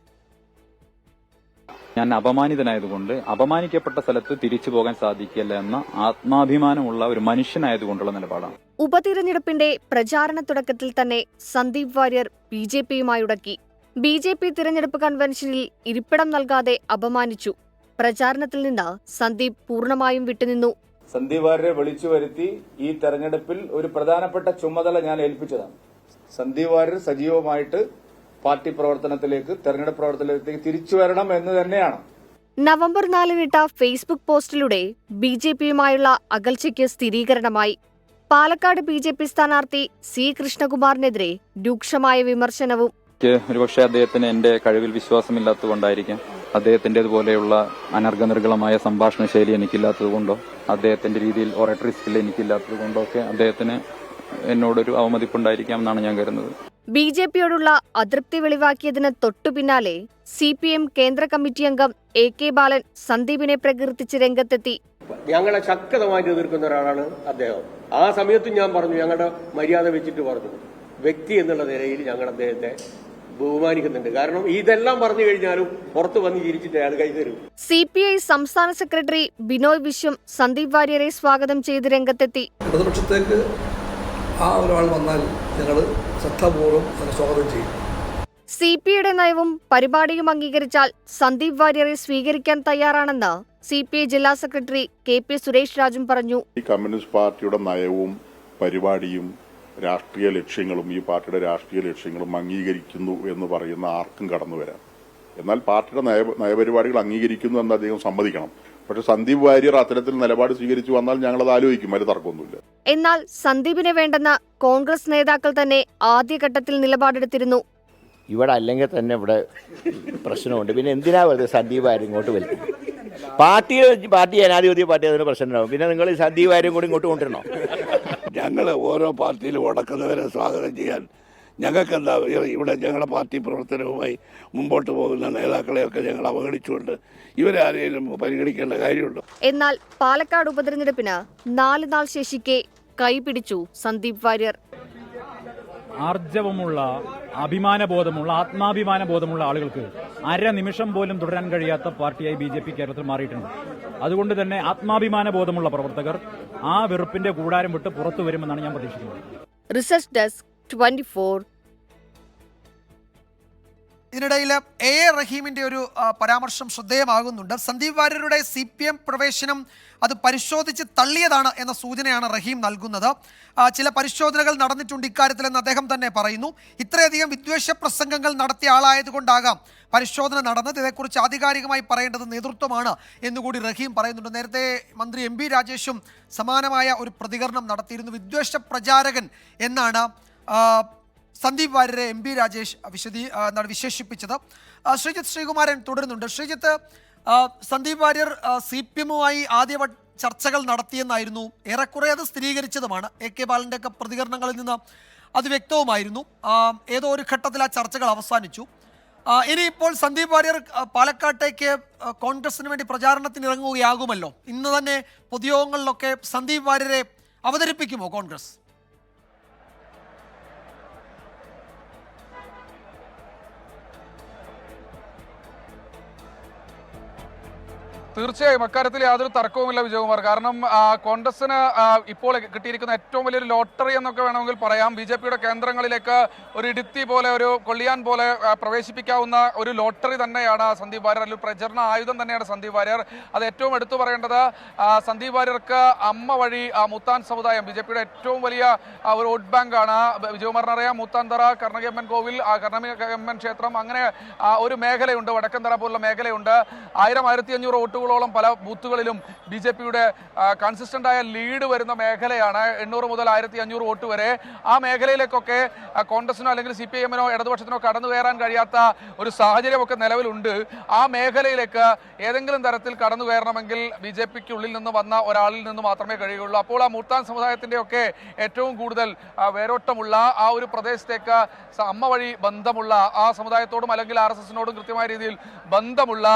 ഞാൻ അപമാനിതനായതുകൊണ്ട് അപമാനിക്കപ്പെട്ട സ്ഥലത്ത് തിരിച്ചു പോകാൻ സാധിക്കില്ല എന്ന ആത്മാഭിമാനമുള്ള ഒരു മനുഷ്യനായതുകൊണ്ടുള്ള നിലപാടാണ്. ഉപതിരഞ്ഞെടുപ്പിന്റെ പ്രചാരണ തുടക്കത്തിൽ തന്നെ സന്ദീപ് വാര്യർ BJPയുമായി ഉടക്കി. BJP തിരഞ്ഞെടുപ്പ് കൺവെൻഷനിൽ ഇരിപ്പിടം നൽകാതെ അപമാനിച്ചു. പ്രചാരണത്തിൽ നിന്ന് സന്ദീപ് പൂർണ്ണമായും വിട്ടുനിന്നു. സന്ദീപ് വാര്യരെ വിളിച്ചു വരുത്തി ഈ തെരഞ്ഞെടുപ്പിൽ ഒരു പ്രധാനപ്പെട്ട ചുമതല ഞാൻ ഏൽപ്പിച്ചതാണ്. സന്ദീപ് വാര്യർ സജീവമായിട്ട് പാർട്ടി പ്രവർത്തനത്തിലേക്ക്, തെരഞ്ഞെടുപ്പ് പ്രവർത്തനത്തിലേക്ക് തിരിച്ചു വരണം എന്ന് തന്നെയാണ്. നവംബർ 4-നിട്ട ഫേസ്ബുക്ക് പോസ്റ്റിലൂടെ BJPയുമായുള്ള അകൽച്ചയ്ക്ക് സ്ഥിരീകരണമായി. പാലക്കാട് BJP സ്ഥാനാർത്ഥി C കൃഷ്ണകുമാറിനെതിരെ രൂക്ഷമായ വിമർശനവും. ഒരുപക്ഷെ അദ്ദേഹത്തിന് എന്റെ കഴിവിൽ വിശ്വാസമില്ലാത്തതുകൊണ്ടായിരിക്കാം, അദ്ദേഹത്തിൻ്റെതുപോലെയുള്ള അനർഘനിർഗളമായ സംഭാഷണ ശൈലി എനിക്കില്ലാത്തതുകൊണ്ടോ, അദ്ദേഹത്തിന്റെ രീതിയിൽ ഒറേറ്ററി സ്കിൽ എനിക്കില്ലാത്തതുകൊണ്ടോ ഒക്കെ അദ്ദേഹത്തിന് എന്നോടൊരു അവമതിപ്പുണ്ടായിരിക്കാം എന്നാണ് ഞാൻ കരുതുന്നത്. BJPയോടുള്ള അതൃപ്തി വെളിവാക്കിയതിന് തൊട്ടുപിന്നാലെ CPM കേന്ദ്ര കമ്മിറ്റി അംഗം AK ബാലൻ സന്ദീപിനെ പ്രകീർത്തിച്ച് രംഗത്തെത്തി. ഞങ്ങളെ ശക്തമായിട്ട് എതിർക്കുന്ന ഒരാളാണ് അദ്ദേഹം. ആ സമയത്തും ഞാൻ പറഞ്ഞു, ഞങ്ങളുടെ മര്യാദ വെച്ചിട്ട് പറഞ്ഞു, വ്യക്തി എന്നുള്ള നിലയിൽ ഞങ്ങൾ അദ്ദേഹത്തെ ബഹുമാനിക്കുന്നുണ്ട്. കാരണം ഇതെല്ലാം പറഞ്ഞു കഴിഞ്ഞാലും പുറത്തു വന്ന് ചിരിച്ചിട്ട് അയാൾ കൈതരും. CPI സംസ്ഥാന സെക്രട്ടറി ബിനോയ് വിശ്വം സന്ദീപ് വാര്യരെ സ്വാഗതം ചെയ്ത് രംഗത്തെത്തി. പ്രതിപക്ഷത്തേക്ക് ആ ഒരാൾ വന്നാൽ ഞങ്ങൾ ശ്രദ്ധാപൂർവ്വം അതിനെ സ്വാഗതം ചെയ്യും. CPIയുടെ നയവും പരിപാടിയും അംഗീകരിച്ചാൽ സന്ദീപ് വാര്യരെ സ്വീകരിക്കാൻ തയ്യാറാണെന്ന് CPI ജില്ലാ സെക്രട്ടറി KP സുരേഷ് രാജും പറഞ്ഞു. ഈ കമ്മ്യൂണിസ്റ്റ് പാർട്ടിയുടെ നയവും പരിപാടിയും രാഷ്ട്രീയ ലക്ഷ്യങ്ങളും ഈ പാർട്ടിയുടെ രാഷ്ട്രീയ ലക്ഷ്യങ്ങളും അംഗീകരിക്കുന്നു എന്ന് പറയുന്ന ആർക്കും കടന്നു വരാം. എന്നാൽ പാർട്ടിയുടെ നയപരിപാടികൾ അംഗീകരിക്കുന്നു എന്ന് അദ്ദേഹം സമ്മതിക്കണം. പക്ഷെ സന്ദീപ് വാര്യർ അത്തരത്തിൽ നിലപാട് സ്വീകരിച്ചു വന്നാൽ ഞങ്ങളത് ആലോചിക്കും, അതിൽ തർക്കമൊന്നുമില്ല. എന്നാൽ സന്ദീപിനെ വേണ്ടെന്ന് കോൺഗ്രസ് നേതാക്കൾ തന്നെ ആദ്യഘട്ടത്തിൽ നിലപാടെടുത്തിരുന്നു. ഇവിടെ അല്ലെങ്കിൽ തന്നെ ഇവിടെ പ്രശ്നമുണ്ട്. പിന്നെ എന്തിനാ വെറുതെ സന്ദീപ് വാര്യർ ഇങ്ങോട്ട് വലിക്കും? പാർട്ടി ജനാധിപത്യ പാർട്ടി അതിന് പ്രശ്നമുണ്ടാവും. പിന്നെ നിങ്ങൾ സന്ദീപ് വാര്യരും കൂടി ഇങ്ങോട്ട് കൊണ്ടുവരണോ? ഞങ്ങൾ ഓരോ പാർട്ടിയിലും ഉടക്കുന്നവരെ സ്വാഗതം ചെയ്യാൻ ഞങ്ങൾക്കെന്താ? ഇവിടെ ഞങ്ങളുടെ പാർട്ടി പ്രവർത്തനവുമായി മുമ്പോട്ട് പോകുന്ന നേതാക്കളെയൊക്കെ ഞങ്ങൾ അവഗണിച്ചുകൊണ്ട് ഇവരാരെയും പരിഗണിക്കേണ്ട കാര്യമുണ്ടോ? എന്നാൽ പാലക്കാട് ഉപതെരഞ്ഞെടുപ്പിന് 4 നാൾ ശേഷിക്കെ കൈപിടിച്ചു സന്ദീപ് വാര്യർ. ആർജവമുള്ള, അഭിമാനബോധമുള്ള, ആത്മാഭിമാനബോധമുള്ള ആളുകൾക്ക് നിമിഷം പോലും തുടരാൻ കഴിയാത്ത പാർട്ടിയായി BJP കേരളത്തിൽ മാറിയിട്ടുണ്ട്. അതുകൊണ്ട് തന്നെ ആത്മാഭിമാനബോധമുള്ള പ്രവർത്തകർ ആ വെറുപ്പിന്റെ കൂടാരം വിട്ട് പുറത്തു വരുമെന്നാണ് ഞാൻ പ്രതീക്ഷിക്കുന്നത്. Research desk 24. ഇതിനിടയിൽ A റഹീമിന്റെ ഒരു പരാമർശം ശ്രദ്ധേയമാകുന്നുണ്ട്. സന്ദീപ് വാര്യരുടെ CPM പ്രവേശനം അത് പരിശോധിച്ച് തള്ളിയതാണ് എന്ന സൂചനയാണ് റഹീം നൽകുന്നത്. ചില പരിശോധനകൾ നടന്നിട്ടുണ്ട് ഇക്കാര്യത്തിലെന്ന് അദ്ദേഹം തന്നെ പറയുന്നു. ഇത്രയധികം വിദ്വേഷ പ്രസംഗങ്ങൾ നടത്തിയ ആളായതുകൊണ്ടാകാം പരിശോധന നടന്നത്. ഇതേക്കുറിച്ച് ആധികാരികമായി പറയേണ്ടത് നേതൃത്വമാണ് എന്നുകൂടി റഹീം പറയുന്നുണ്ട്. നേരത്തെ മന്ത്രി MP രാജേഷും സമാനമായ ഒരു പ്രതികരണം നടത്തിയിരുന്നു. വിദ്വേഷ പ്രചാരകൻ എന്നാണ് സന്ദീപ് വാര്യരെ MP രാജേഷ് വിശേഷിപ്പിച്ചത്. ശ്രീജിത്ത് ശ്രീകുമാരൻ തുടരുന്നുണ്ട്. ശ്രീജിത്ത്, സന്ദീപ് വാര്യർ CPM-മായി ആദ്യ ചർച്ചകൾ നടത്തിയെന്നായിരുന്നു, ഏറെക്കുറെ അത് സ്ഥിരീകരിച്ചതുമാണ്. AK ബാലൻ്റെ ഒക്കെ പ്രതികരണങ്ങളിൽ നിന്ന് അത് വ്യക്തവുമായിരുന്നു. ഏതോ ഒരു ഘട്ടത്തിൽ ആ ചർച്ചകൾ അവസാനിച്ചു. ഇനിയിപ്പോൾ സന്ദീപ് വാര്യർ പാലക്കാട്ടേക്ക് കോൺഗ്രസിന് വേണ്ടി പ്രചാരണത്തിന് ഇറങ്ങുകയാകുമല്ലോ. ഇന്ന് തന്നെ പൊതുയോഗങ്ങളിലൊക്കെ സന്ദീപ് വാര്യരെ അവതരിപ്പിക്കുമോ കോൺഗ്രസ്? തീർച്ചയായും അക്കാര്യത്തിൽ യാതൊരു തർക്കവുമില്ല വിജയകുമാർ. കാരണം കോൺഗ്രസിന് ഇപ്പോൾ കിട്ടിയിരിക്കുന്ന ഏറ്റവും വലിയൊരു ലോട്ടറി എന്നൊക്കെ വേണമെങ്കിൽ പറയാം. BJPയുടെ കേന്ദ്രങ്ങളിലേക്ക് ഒരു ഇടുത്തി പോലെ, ഒരു കൊള്ളിയാൻ പോലെ പ്രവേശിപ്പിക്കാവുന്ന ഒരു ലോട്ടറി തന്നെയാണ് സന്ദീപ് വാര്യർ, ഒരു പ്രചരണ ആയുധം തന്നെയാണ് സന്ദീപ് വാര്യർ. അത് ഏറ്റവും എടുത്തു പറയേണ്ടത് സന്ദീപ് വാര്യർക്ക് അമ്മ വഴി മുത്താൻ സമുദായം BJPയുടെ ഏറ്റവും വലിയ ഒരു വോട്ട് ബാങ്കാണ്. വിജയകുമാറിനറിയാം, മൂത്താന്തറ, കർണകയമ്മൻ കോവിൽ, കർണകയമ്മൻ ക്ഷേത്രം, അങ്ങനെ ഒരു മേഖലയുണ്ട്, വടക്കന്തറ പോലുള്ള മേഖലയുണ്ട്. 1000-1500 വോട്ടുകളോളം പല ബൂത്തുകളിലും BJPയുടെ കൺസിസ്റ്റന്റായ ലീഡ് വരുന്ന മേഖലയാണ്. 800 മുതൽ 1500 വോട്ട് വരെ. ആ മേഖലയിലേക്കൊക്കെ കോൺഗ്രസിനോ അല്ലെങ്കിൽ CPIM-നോ ഇടതുപക്ഷത്തിനോ കടന്നു കയറാൻ കഴിയാത്ത ഒരു സാഹചര്യമൊക്കെ നിലവിലുണ്ട്. ആ മേഖലയിലേക്ക് ഏതെങ്കിലും തരത്തിൽ കടന്നു കയറണമെങ്കിൽ BJPക്കുള്ളിൽ നിന്ന് വന്ന ഒരാളിൽ നിന്ന് മാത്രമേ കഴിയുള്ളൂ. അപ്പോൾ ആ മൂത്താൻ സമുദായത്തിൻ്റെയൊക്കെ ഏറ്റവും കൂടുതൽ വേരോട്ടമുള്ള ആ ഒരു പ്രദേശത്തേക്ക് അമ്മ വഴി ബന്ധമുള്ള ആ സമുദായത്തോടും അല്ലെങ്കിൽ RSSനോടും കൃത്യമായ രീതിയിൽ ബന്ധമുള്ള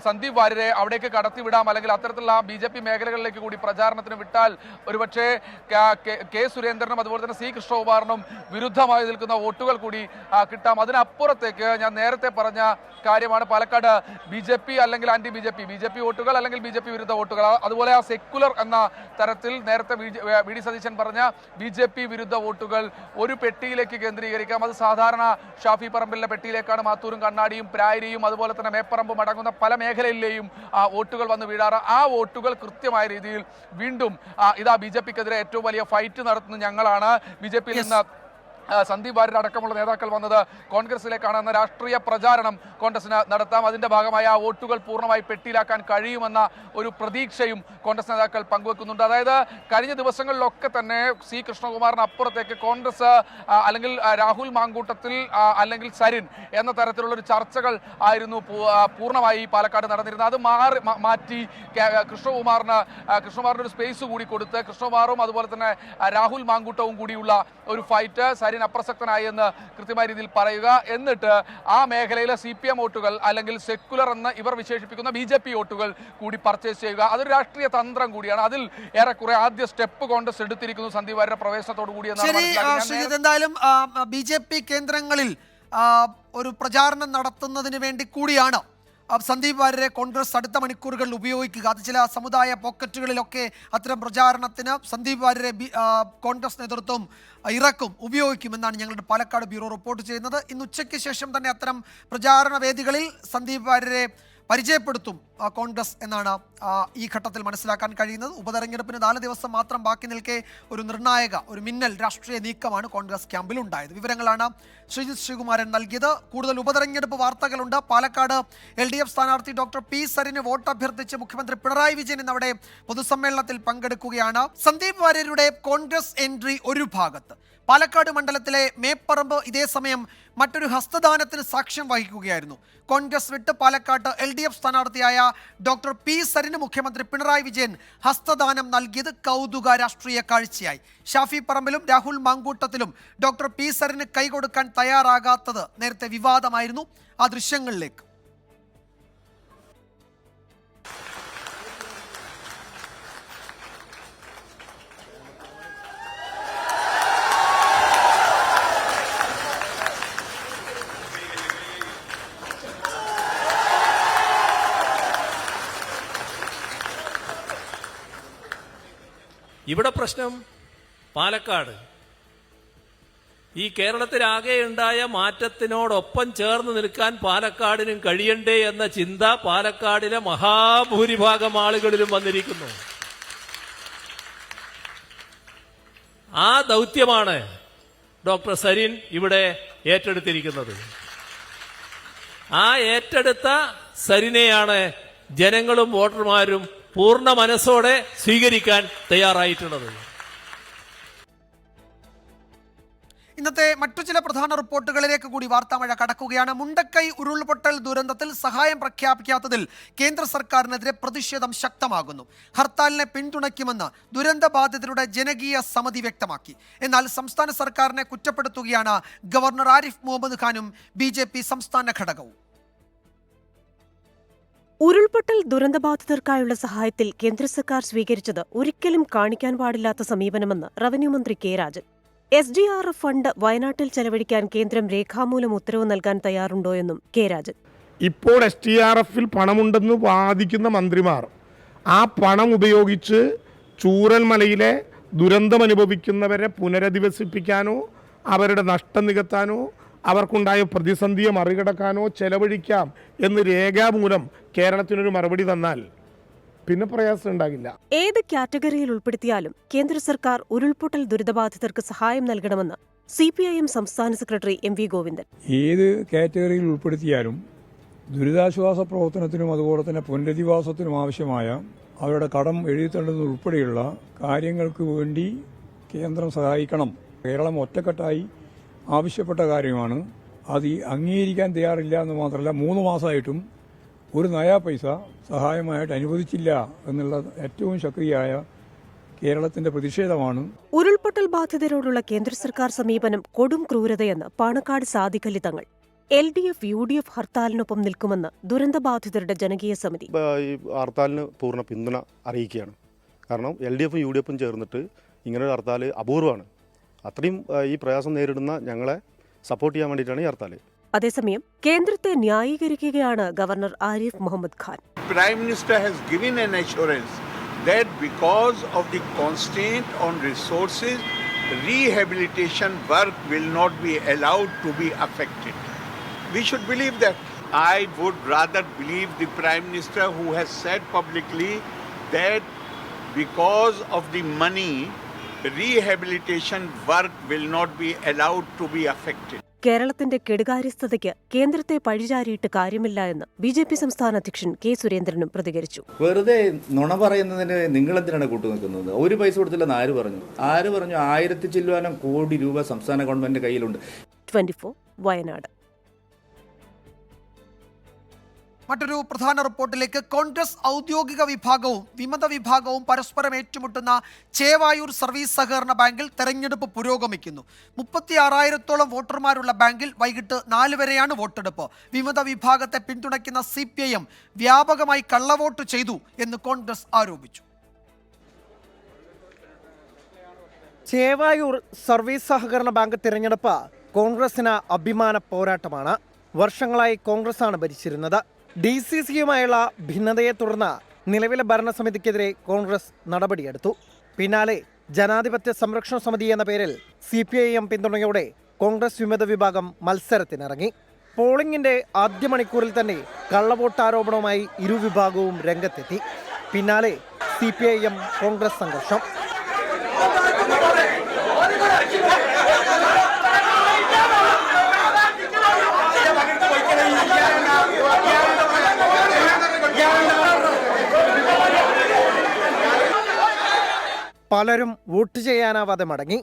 സന്ദീപ് വാര്യരെ അവിടേക്ക് കടത്തിവിടാം, അല്ലെങ്കിൽ അത്തരത്തിലുള്ള BJP മേഖലകളിലേക്ക് കൂടി പ്രചാരണത്തിന് വിട്ടാൽ ഒരുപക്ഷെ കെ സുരേന്ദ്രനും അതുപോലെ തന്നെ C കൃഷ്ണകുമാറിനും വിരുദ്ധമായി നിൽക്കുന്ന വോട്ടുകൾ കൂടി കിട്ടാം. അതിനപ്പുറത്തേക്ക് ഞാൻ നേരത്തെ പറഞ്ഞ കാര്യമാണ് പാലക്കാട് BJP അല്ലെങ്കിൽ ആന്റി BJP വോട്ടുകൾ അല്ലെങ്കിൽ BJP വിരുദ്ധ വോട്ടുകൾ, അതുപോലെ ആ സെക്കുലർ എന്ന തരത്തിൽ നേരത്തെ VD സതീശൻ പറഞ്ഞ BJP വിരുദ്ധ വോട്ടുകൾ ഒരു പെട്ടിയിലേക്ക് കേന്ദ്രീകരിക്കാം. അത് സാധാരണ ഷാഫി പറമ്പിലിന്റെ പെട്ടിയിലേക്കാണ് മാത്തൂരും കണ്ണാടിയും പ്രായരിയും അതുപോലെ തന്നെ മേപ്പറമ്പും അടങ്ങുന്ന പല മേഖലയിലെയും വോട്ടുകൾ വന്ന് വീഴാറ്. ആ വോട്ടുകൾ കൃത്യമായ രീതിയിൽ വീണ്ടും ഇതാ BJPക്കെതിരെ ഏറ്റവും വലിയ ഫൈറ്റ് നടത്തുന്നത് ഞങ്ങളാണ്, BJPയിൽ നിന്ന് സന്ദീപ് വാര്യർ അടക്കമുള്ള നേതാക്കൾ വന്നത് കോൺഗ്രസിലേക്കാണ് എന്ന രാഷ്ട്രീയ പ്രചാരണം കോൺഗ്രസിന് നടത്താം. അതിന്റെ ഭാഗമായി ആ വോട്ടുകൾ പൂർണ്ണമായി പെട്ടിയിലാക്കാൻ കഴിയുമെന്ന ഒരു പ്രതീക്ഷയും കോൺഗ്രസ് നേതാക്കൾ പങ്കുവെക്കുന്നുണ്ട്. അതായത് കഴിഞ്ഞ ദിവസങ്ങളിലൊക്കെ തന്നെ C കൃഷ്ണകുമാറിന് അപ്പുറത്തേക്ക് കോൺഗ്രസ് അല്ലെങ്കിൽ രാഹുൽ മാങ്കൂട്ടത്തിൽ അല്ലെങ്കിൽ സരിൻ എന്ന തരത്തിലുള്ള ഒരു ചർച്ചകൾ ആയിരുന്നു പൂർണ്ണമായി പാലക്കാട് നടന്നിരുന്നത്. അത് മാറ്റി കൃഷ്ണകുമാറിന് ഒരു സ്പേസ് കൂടി കൊടുത്ത് കൃഷ്ണകുമാറും അതുപോലെ തന്നെ രാഹുൽ മാങ്കൂട്ടവും കൂടിയുള്ള ഒരു ഫൈറ്റ്, സരിൻ അപ്രസക്തനായി എന്ന് കൃത്യമായ രീതിയിൽ പറയുക, എന്നിട്ട് ആ മേഖലയിലെ CPM വോട്ടുകൾ അല്ലെങ്കിൽ സെക്കുലർ എന്ന് ഇവർ വിശേഷിപ്പിക്കുന്ന BJP വോട്ടുകൾ കൂടി പർച്ചേസ് ചെയ്യുക. അതൊരു രാഷ്ട്രീയ തന്ത്രം കൂടിയാണ്. അതിൽ ഏറെക്കുറെ ആദ്യ സ്റ്റെപ്പ് കോൺഗ്രസ് എടുത്തിരിക്കുന്നു സന്ദീപ് വാര്യരുടെ പ്രവേശനത്തോടു കൂടി. എന്തായാലും BJP കേന്ദ്രങ്ങളിൽ ഒരു പ്രചാരണം നടത്തുന്നതിന് വേണ്ടി കൂടിയാണ് സന്ദീപ് വാര്യരെ കോൺഗ്രസ് അടുത്ത മണിക്കൂറുകളിൽ ഉപയോഗിക്കുക. അത് ചില സമുദായ പോക്കറ്റുകളിലൊക്കെ അത്തരം പ്രചാരണത്തിന് സന്ദീപ് വാര്യരെ കോൺഗ്രസ് നേതൃത്വം ഉപയോഗിക്കുമെന്നാണ് ഞങ്ങളുടെ പാലക്കാട് ബ്യൂറോ റിപ്പോർട്ട് ചെയ്യുന്നത്. ഇന്ന് ഉച്ചയ്ക്ക് ശേഷം തന്നെ അത്തരം പ്രചാരണ വേദികളിൽ സന്ദീപ് വാര്യരെ പരിചയപ്പെടുത്തും കോൺഗ്രസ് എന്നാണ് ഈ ഘട്ടത്തിൽ മനസ്സിലാക്കാൻ കഴിയുന്നത്. ഉപതെരഞ്ഞെടുപ്പിന് 4 ദിവസം മാത്രം ബാക്കി നിൽക്കെ ഒരു നിർണായക, ഒരു മിന്നൽ രാഷ്ട്രീയ നീക്കമാണ് കോൺഗ്രസ് ക്യാമ്പിൽ ഉണ്ടായത്. വിവരങ്ങളാണ് ശ്രീജിത്ത് ശ്രീകുമാരൻ നൽകിയത്. കൂടുതൽ ഉപതെരഞ്ഞെടുപ്പ് വാർത്തകളുണ്ട്. പാലക്കാട് LDF സ്ഥാനാർത്ഥി ഡോക്ടർ P സരിന് വോട്ട് അഭ്യർത്ഥിച്ച് മുഖ്യമന്ത്രി പിണറായി വിജയൻ ഇന്ന് അവിടെ പൊതുസമ്മേളനത്തിൽ പങ്കെടുക്കുകയാണ്. സന്ദീപ് വാര്യരുടെ കോൺഗ്രസ് എൻട്രി ഒരു ഭാഗത്ത്, പാലക്കാട് മണ്ഡലത്തിലെ മേപ്പറമ്പ് ഇതേ സമയം മറ്റൊരു ഹസ്തദാനത്തിന് സാക്ഷ്യം വഹിക്കുകയായിരുന്നു. കോൺഗ്രസ് വിട്ട് പാലക്കാട്ട് LDF സ്ഥാനാർത്ഥിയായ ഡോക്ടർ P സരിന് മുഖ്യമന്ത്രി പിണറായി വിജയൻ ഹസ്തദാനം നൽകിയത് കൗതുക രാഷ്ട്രീയ കാഴ്ചയായി. ഷാഫി പറമ്പിലും രാഹുൽ മാങ്കൂട്ടത്തിലും ഡോക്ടർ P സരിന് കൈകൊടുക്കാൻ തയ്യാറാകാത്തത് നേരത്തെ വിവാദമായിരുന്നു. ആ ദൃശ്യങ്ങളിലേക്ക്. ഇവിടെ പ്രശ്നം പാലക്കാട് ഈ കേരളത്തിലാകെ ഉണ്ടായ മാറ്റത്തിനോടൊപ്പം ചേർന്ന് നിൽക്കാൻ പാലക്കാടിനും കഴിയണ്ടേ എന്ന ചിന്ത പാലക്കാടിലെ മഹാഭൂരിഭാഗം ആളുകളിലും വന്നിരിക്കുന്നു. ആ ദൗത്യമാണ് ഡോക്ടർ സരിൻ ഇവിടെ ഏറ്റെടുത്തിരിക്കുന്നത്. ആ ഏറ്റെടുത്ത സരിനെയാണ് ജനങ്ങളും വോട്ടർമാരും പൂർണ്ണ മനസ്സോടെ സ്വീകരിക്കാൻ തയ്യാറായിട്ടുള്ളത്. ഇന്നത്തെ മറ്റു ചില പ്രധാന റിപ്പോർട്ടുകളിലേക്ക് കൂടി വാർത്താമഴ കടക്കുകയാണ്. മുണ്ടക്കൈ ഉരുൾപൊട്ടൽ ദുരന്തത്തിൽ സഹായം പ്രഖ്യാപിക്കാത്തതിൽ കേന്ദ്ര സർക്കാരിനെതിരെ പ്രതിഷേധം ശക്തമാകുന്നു. ഹർത്താലിനെ പിന്തുണയ്ക്കുമെന്ന് ദുരന്ത ബാധിതരുടെ ജനകീയ സമിതി വ്യക്തമാക്കി. എന്നാൽ സംസ്ഥാന സർക്കാരിനെ കുറ്റപ്പെടുത്തുകയാണ് ഗവർണർ ആരിഫ് മുഹമ്മദ് ഖാനും BJP സംസ്ഥാന ഘടകവും. ഉരുൾപൊട്ടൽ ദുരന്തബാധിതർക്കായുള്ള സഹായത്തിൽ കേന്ദ്ര സർക്കാർ സ്വീകരിച്ചത് ഒരിക്കലും കാണിക്കാൻ പാടില്ലാത്ത സമീപനമെന്ന് റവന്യൂ മന്ത്രി കെ രാജൻ. SDRF ഫണ്ട് വയനാട്ടിൽ ചെലവഴിക്കാൻ കേന്ദ്രം രേഖാമൂലം ഉത്തരവ് നൽകാൻ തയ്യാറുണ്ടോയെന്നും കെ രാജൻ. ഇപ്പോൾ SDRFൽ പണമുണ്ടെന്ന് വാദിക്കുന്ന മന്ത്രിമാർ ആ പണം ഉപയോഗിച്ച് ചൂരൽമലയിലെ ദുരന്തമനുഭവിക്കുന്നവരെ പുനരധിവസിപ്പിക്കാനോ അവരുടെ നഷ്ടം നികത്താനോ അവർക്കുണ്ടായ പ്രതിസന്ധിയെ മറികടക്കാനോ ചെലവഴിക്കാം എന്ന് രേഖാമൂലം കേരളത്തിനൊരു മറുപടി തന്നാൽ പിന്നെ പ്രയാസം ഉണ്ടാകില്ല. ഏത് കാറ്റഗറിയിൽ ഉൾപ്പെടുത്തിയാലും കേന്ദ്ര സർക്കാർ ഉരുൾപൊട്ടൽ ദുരിതബാധിതർക്ക് സഹായം നൽകണമെന്ന് CPIM സംസ്ഥാന സെക്രട്ടറി MV ഗോവിന്ദൻ. ഏത് കാറ്റഗറിയിൽ ഉൾപ്പെടുത്തിയാലും ദുരിതാശ്വാസ പ്രവർത്തനത്തിനും അതുപോലെ തന്നെ പുനരധിവാസത്തിനും ആവശ്യമായ അവരുടെ കടം എഴുതിത്തള്ളുന്നതുൾപ്പെടെയുള്ള കാര്യങ്ങൾക്ക് വേണ്ടി കേന്ദ്രം സഹായിക്കണം. കേരളം ഒറ്റക്കെട്ടായി ആവശ്യപ്പെട്ട കാര്യമാണ്. അത് അംഗീകരിക്കാൻ തയ്യാറില്ല എന്ന് മാത്രമല്ല 3 മാസമായിട്ടും ഒരു നയാ പൈസ സഹായമായിട്ട് അനുവദിച്ചില്ല എന്നുള്ള ഏറ്റവും ശക്തിയായ കേരളത്തിന്റെ പ്രതിഷേധമാണ്. ഉരുൾപൊട്ടൽ ബാധിതരോടുള്ള കേന്ദ്ര സർക്കാർ സമീപനം കൊടും ക്രൂരതയെന്ന് പാണക്കാട് സാദിഖലി തങ്ങൾ. LDF UDF ഹർത്താലിനൊപ്പം നിൽക്കുമെന്ന് ദുരന്തബാധിതരുടെ ജനകീയ സമിതി. ഈ ഹർത്താലിന് പൂർണ്ണ പിന്തുണ അറിയിക്കുകയാണ്. കാരണം LDFും UDFും ചേർന്നിട്ട് ഇങ്ങനൊരു ഹർത്താൽ അപൂർവമാണ്. അത്രയും ഈ പ്രയാസം നേരിടുന്ന ഞങ്ങളെ സപ്പോർട്ട് ചെയ്യാൻ വേണ്ടിയിട്ടാണ് ഈ ഹർത്താൽ. അതേസമയം കേന്ദ്രത്തെ ന്യായീകരിക്കുകയാണ് governor Arif Mohammad Khan. Prime Minister has given an assurance that because of the constraint on resources, rehabilitation work will not be allowed to be affected. We should believe that. I would rather believe the Prime Minister who has said publicly that because of the money, rehabilitation work will not be allowed to be affected. കേരളത്തിന്റെ കെടുകാര്യസ്ഥതയ്ക്ക് കേന്ദ്രത്തെ പഴിചാരിയിട്ട് കാര്യമില്ല എന്ന് BJP സംസ്ഥാന അധ്യക്ഷൻ K സുരേന്ദ്രനും പ്രതികരിച്ചു. വെറുതെ നുണ പറയുന്നതിന് നിങ്ങൾ എന്തിനാണ് കൂട്ടുനിൽക്കുന്നത്? ഒരു പൈസ കൊടുത്തില്ലെന്ന് ആര് പറഞ്ഞു? 1000 ചില്ലുവാനം കോടി രൂപ സംസ്ഥാന ഗവൺമെന്റ് കയ്യിലുണ്ട്. 24 വയനാട്. മറ്റൊരു പ്രധാന റിപ്പോർട്ടിലേക്ക്. കോൺഗ്രസ് ഔദ്യോഗിക വിഭാഗവും വിമത വിഭാഗവും പരസ്പരം ഏറ്റുമുട്ടുന്ന ചേവായൂർ സർവീസ് സഹകരണ ബാങ്കിൽ തെരഞ്ഞെടുപ്പ് പുരോഗമിക്കുന്നു. 36,000-ഓളം വോട്ടർമാരുള്ള ബാങ്കിൽ വൈകിട്ട് 4 വരെയാണ് വോട്ടെടുപ്പ്. വിമത വിഭാഗത്തെ പിന്തുണയ്ക്കുന്ന CPIM വ്യാപകമായി കള്ളവോട്ട് ചെയ്തു എന്ന് കോൺഗ്രസ് ആരോപിച്ചു. ചേവായൂർ സർവീസ് സഹകരണ ബാങ്ക് തിരഞ്ഞെടുപ്പ് കോൺഗ്രസിന് അഭിമാന പോരാട്ടമാണ്. വർഷങ്ങളായി കോൺഗ്രസാണ് ഭരിച്ചിരുന്നത്. DCCയുമായുള്ള ഭിന്നതയെ തുടർന്ന് നിലവിലെ ഭരണസമിതിക്കെതിരെ കോൺഗ്രസ് നടപടിയെടുത്തു. പിന്നാലെ ജനാധിപത്യ സംരക്ഷണ സമിതി എന്ന പേരിൽ CPIM പിന്തുണയോടെ കോൺഗ്രസ് വിമത വിഭാഗം മത്സരത്തിനിറങ്ങി. പോളിംഗിന്റെ ആദ്യ മണിക്കൂറിൽ തന്നെ കള്ളവോട്ട് ആരോപണവുമായി ഇരുവിഭാഗവും രംഗത്തെത്തി. പിന്നാലെ CPIM കോൺഗ്രസ് സംഘർഷം. പലരും വോട്ട് ചെയ്യാനാവാതെ മടങ്ങി.